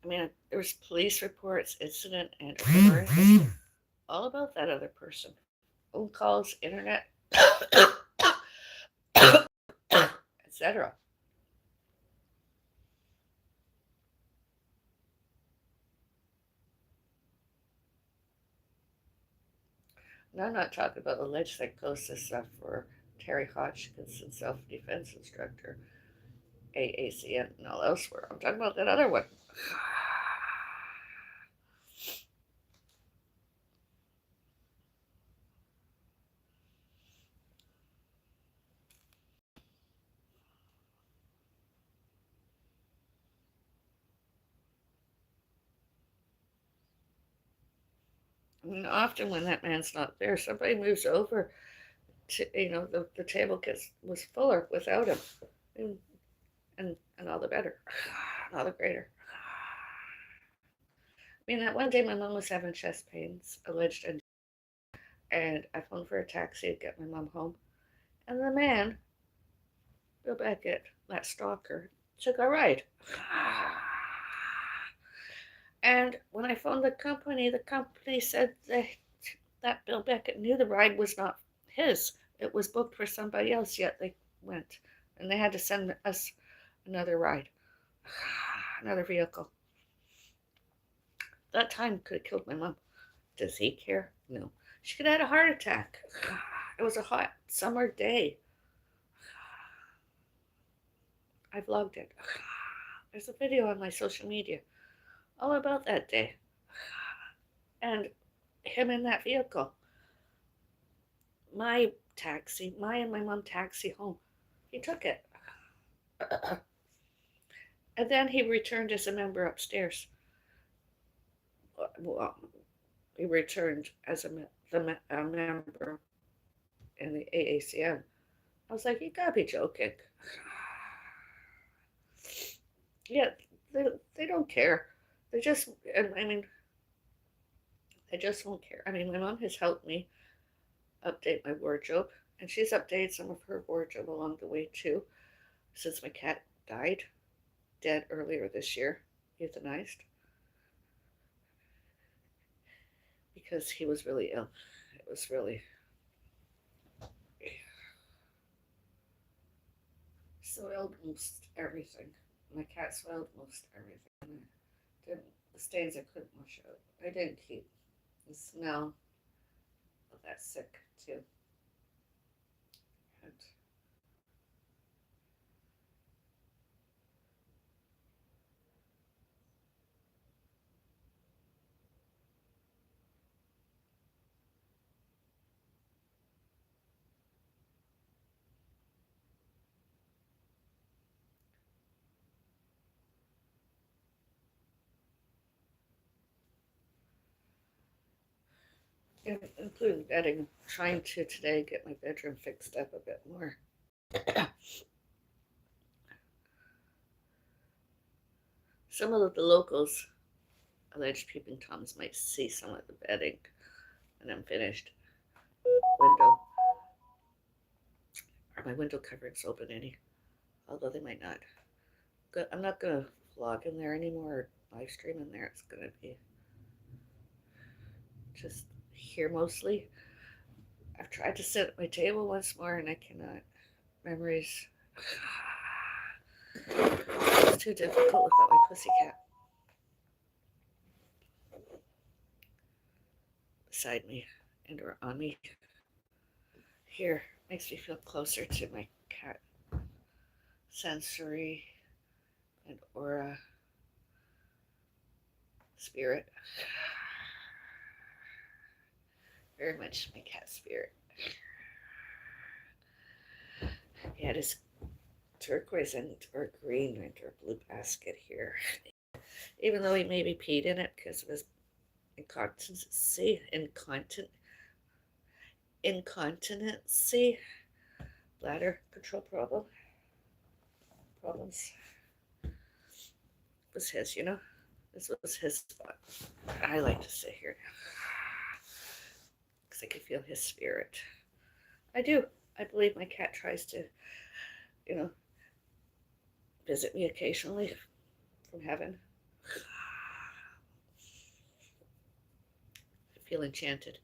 I mean, there was police reports, incident, and all about that other person. Phone calls, internet, etc. Now, I'm not talking about alleged psychosis stuff for Terry Hodgkinson, self-defense instructor, AACN, and all elsewhere. I'm talking about that other one. I mean, often when that man's not there, somebody moves over to, the table was fuller without him. And, and all the better, all the greater. I mean, that one day my mom was having chest pains, alleged, and I phoned for a taxi to get my mom home. And the man, Bill Beckett, that stalker, took a ride. And when I phoned the company said that Bill Beckett knew the ride was not his. It was booked for somebody else, yet they went. And they had to send us another ride, another vehicle. That time could have killed my mom. Does he care? No. She could have had a heart attack. It was a hot summer day. I vlogged it. There's a video on my social media all about that day. And him in that vehicle. My and my mom taxi home. He took it. And then he returned as a member upstairs. Well, he returned as a member in the AACM. I was like, you gotta be joking. Yeah, they don't care. They just, I mean, they just won't care. I mean, my mom has helped me update my wardrobe, and she's updated some of her wardrobe along the way too, since my cat died, dead earlier this year, euthanized, because he was really ill. It was really soiled most everything. My cat soiled most everything. The stains I couldn't wash out. I didn't keep the smell of that sick too. And including bedding, trying to today get my bedroom fixed up a bit more. Some of the locals, alleged peeping toms, might see some of the bedding when I'm finished. Window, are my window coverings open any? Although they might not. I'm not gonna vlog in there anymore or live stream in there. It's gonna be just here mostly. I've tried to sit at my table once more and I cannot. Memories. It's too difficult without my pussycat beside me and or on me. Here makes me feel closer to my cat. Sensory and aura. Spirit. Very much my cat spirit. He had his turquoise and or green and or blue basket here. Even though he maybe peed in it because of his incontinency, bladder control problems. It was his, This was his spot. I like to sit here because I can feel his spirit. I do. I believe my cat tries to, visit me occasionally from heaven. I feel enchanted.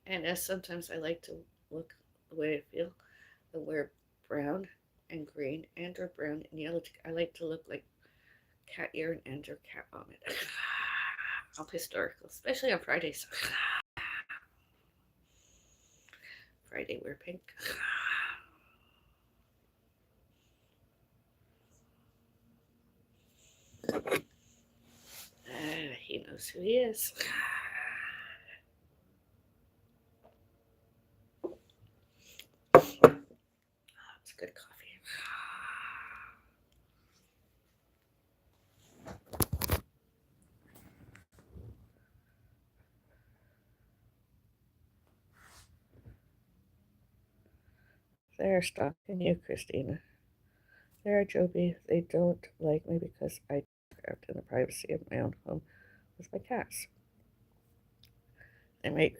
And as sometimes I like to look the way I feel and wear brown and green and or brown and yellow. I like to look like cat urine and or cat vomit. I'm historical, especially on Fridays. Friday wear pink. He knows who he is. It's good coffee. They are stalking you, Christina. They are Joby. They don't like me because I trapped in the privacy of my own home with my cats. They make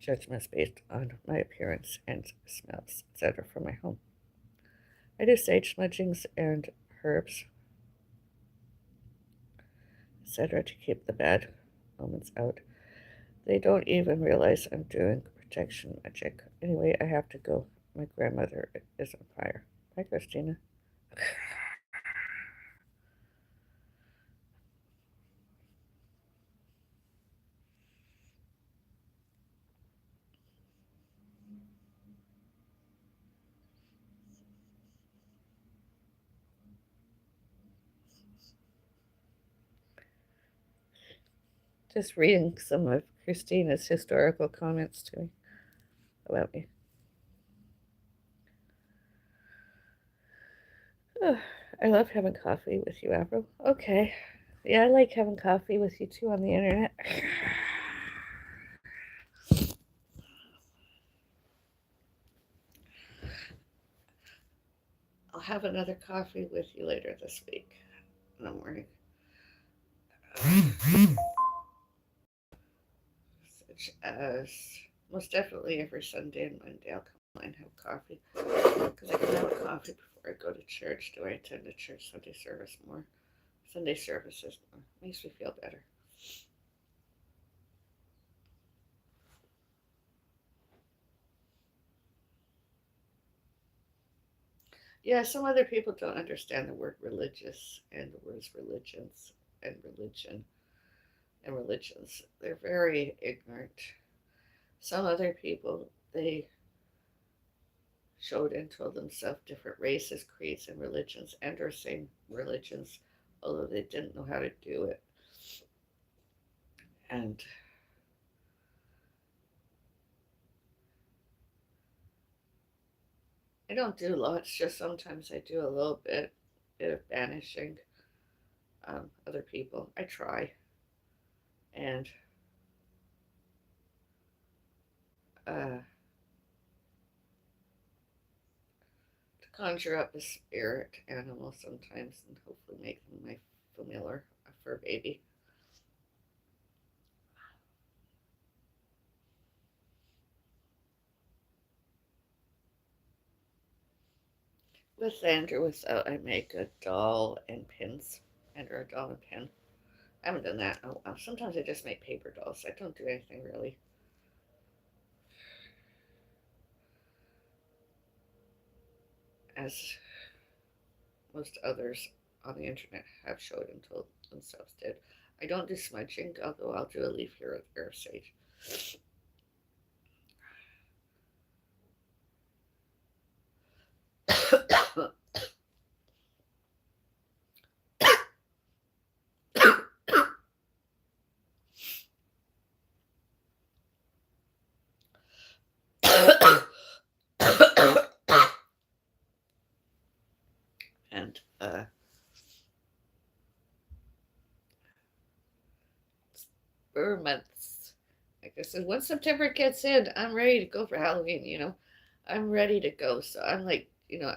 judgments based on my appearance and smells, etc. from my home. I do sage smudgings and herbs, etc. to keep the bad omens out. They don't even realize I'm doing protection magic. Anyway, I have to go. My grandmother is on fire. Bye, Christina. Just reading some of Christina's historical comments to me about me. Oh, I love having coffee with you, Avril. Okay. Yeah, I like having coffee with you too on the internet. I'll have another coffee with you later this week in the morning. Such as most definitely every Sunday and Monday I'll come and have coffee. Because I can have coffee before I go to church. Do I attend the church Sunday service more? Sunday services more. Makes me feel better. Yeah, some other people don't understand the word religious and the words religions and religion and religions. They're very ignorant. Some other people, they showed and told themselves different races, creeds, and religions, and are same religions, although they didn't know how to do it. And I don't do lots, just sometimes I do a little bit of banishing other people. I try. And to conjure up a spirit animal sometimes and hopefully make them my familiar, a fur baby. With and or without, I make a doll and pins, and or a doll and pin. I haven't done that in a while. Sometimes I just make paper dolls. I don't do anything really. As most others on the internet have showed and told themselves did. I don't do smudging, although I'll do a leaf here or there of sage. And for months. Like I said, once September gets in, I'm ready to go for Halloween, I'm ready to go. So I'm like,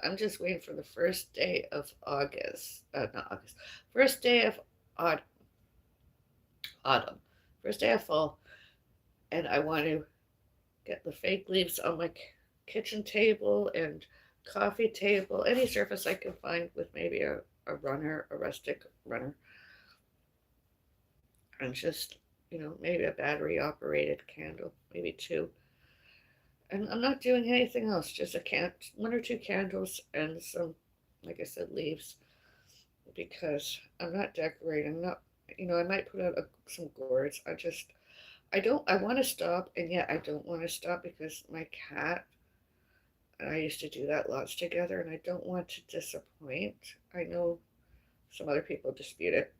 I'm just waiting for the first day of August. Not August. First day of autumn. Autumn. First day of fall. And I want to get the fake leaves on my kitchen table and coffee table, any surface I can find with maybe a runner, a rustic runner. And just, maybe a battery operated candle, maybe two. And I'm not doing anything else, just one or two candles and some, like I said, leaves, because I'm not decorating. I'm not, I might put out some gourds. I want to stop, and yet I don't want to stop because my cat and I used to do that lots together, and I don't want to disappoint. I know some other people dispute it.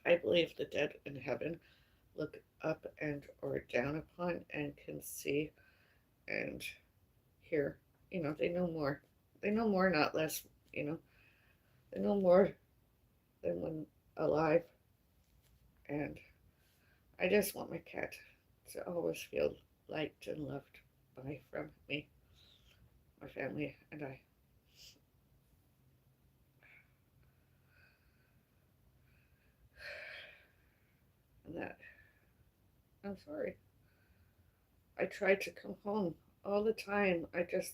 I believe the dead in heaven look up and or down upon and can see and hear. They know more. They know more, not less. You know, they know more than when alive. And I just want my cat to always feel liked and loved buy from me, my family, and I. And that, I'm sorry. I tried to come home all the time. I just,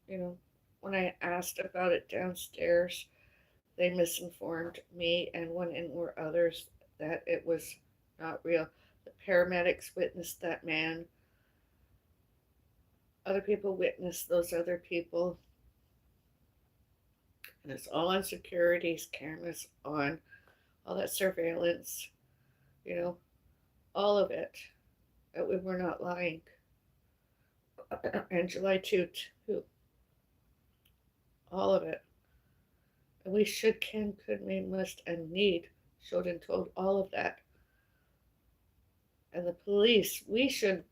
you know, when I asked about it downstairs, they misinformed me and one and or others that it was not real. The paramedics witnessed that man. Other people witnessed those other people. And it's all on securities cameras, on all that surveillance, you know, all of it. That we were not lying. And July 2, too. All of it. And we should, can, could, may, must, and need, showed and told all of that. And the police, we should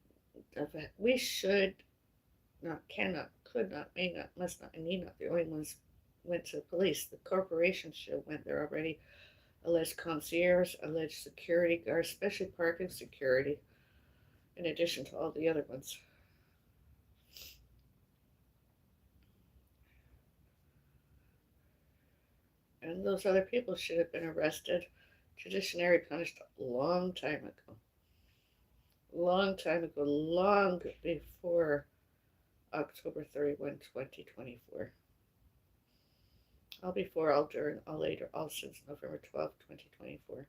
not, cannot, could not, may not, must not, and need not. The only ones went to the police. The corporation should have went there already. Alleged concierge, alleged security guards, especially parking security, in addition to all the other ones. And those other people should have been arrested, judiciary punished a long time ago. Long time ago, long before October 31, 2024. All before, all during, all later, all since November 12th, 2024.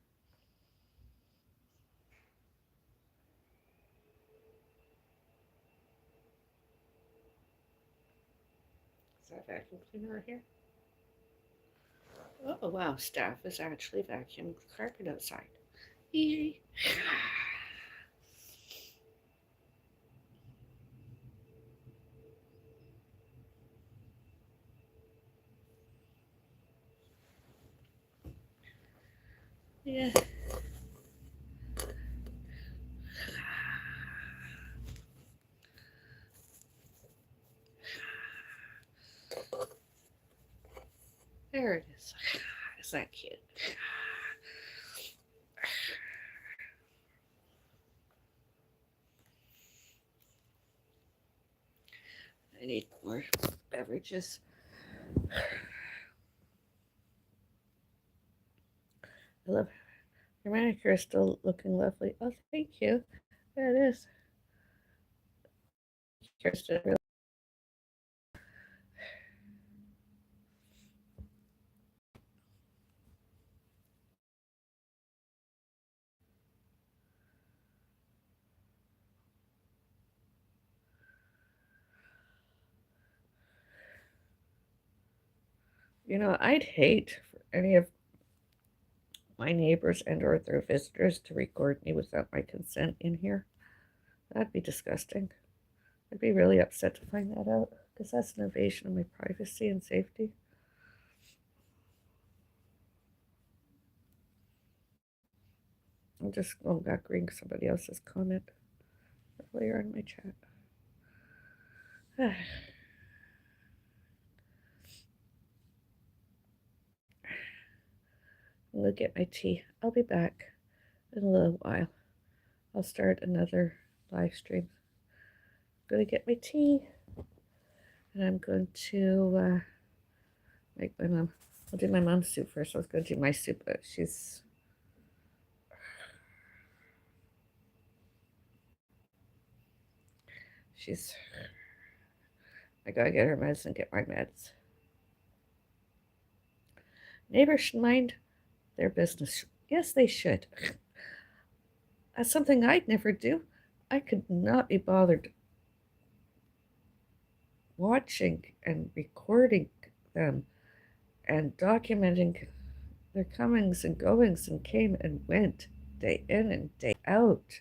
Is that vacuum cleaner here? Oh, wow, staff is actually vacuuming the carpet outside. Yay. Yeah. There it is. Is that cute? I need more beverages. I love your manicure is still looking lovely. Oh, thank you. There it is. Kirsten. You know, I'd hate for any of my neighbors and or their visitors to record me without my consent in here. That'd be disgusting. I'd be really upset to find that out because that's an invasion of my privacy and safety. I'm just going back reading somebody else's comment earlier in my chat. I'm gonna get my tea. I'll be back in a little while. I'll start another live stream. I'm gonna get my tea and I'm going to make my mom. I'll do my mom's soup first. I was gonna do my soup, but she's I gotta get her meds and get my meds. Neighbors should mind their business. Yes, they should. That's something I'd never do. I could not be bothered watching and recording them and documenting their comings and goings and came and went day in and day out.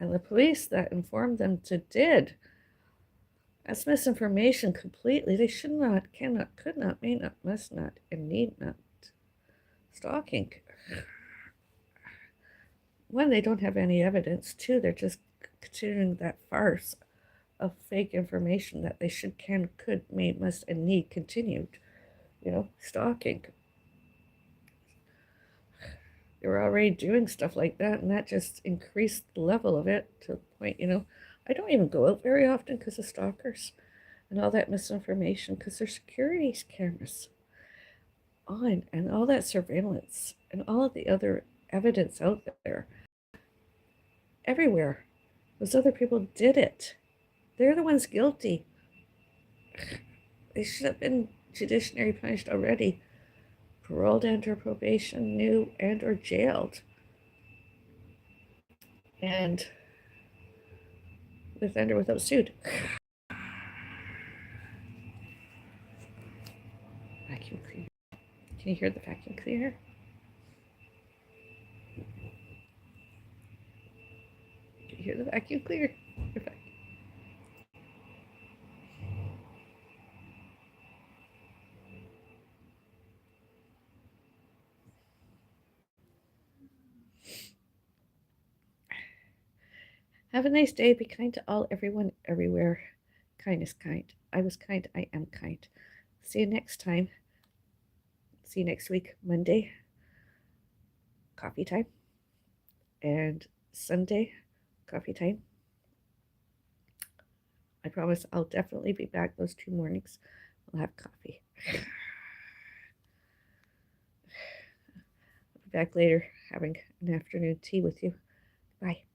And the police that informed them to did. That's misinformation completely. They should not, cannot, could not, may not, must not, and need not. Stalking. One, they don't have any evidence. Two, they're just continuing that farce of fake information that they should, can, could, may, must, and need continued. You know, stalking. They were already doing stuff like that, and that just increased the level of it to the point, I don't even go out very often because of stalkers and all that misinformation because there's security cameras on and all that surveillance and all of the other evidence out there everywhere. Those other people did it. They're the ones guilty. They should have been judiciary punished already, paroled and or probation, new and or jailed. And with and or without sued. Vacuum cleaner. Can you hear the vacuum cleaner? Can you hear the vacuum cleaner? Have a nice day. Be kind to all, everyone, everywhere. Kindness, kind. I was kind. I am kind. See you next time. See you next week, Monday, coffee time, and Sunday, coffee time. I promise I'll definitely be back those 2 mornings. I'll have coffee. I'll be back later having an afternoon tea with you. Bye.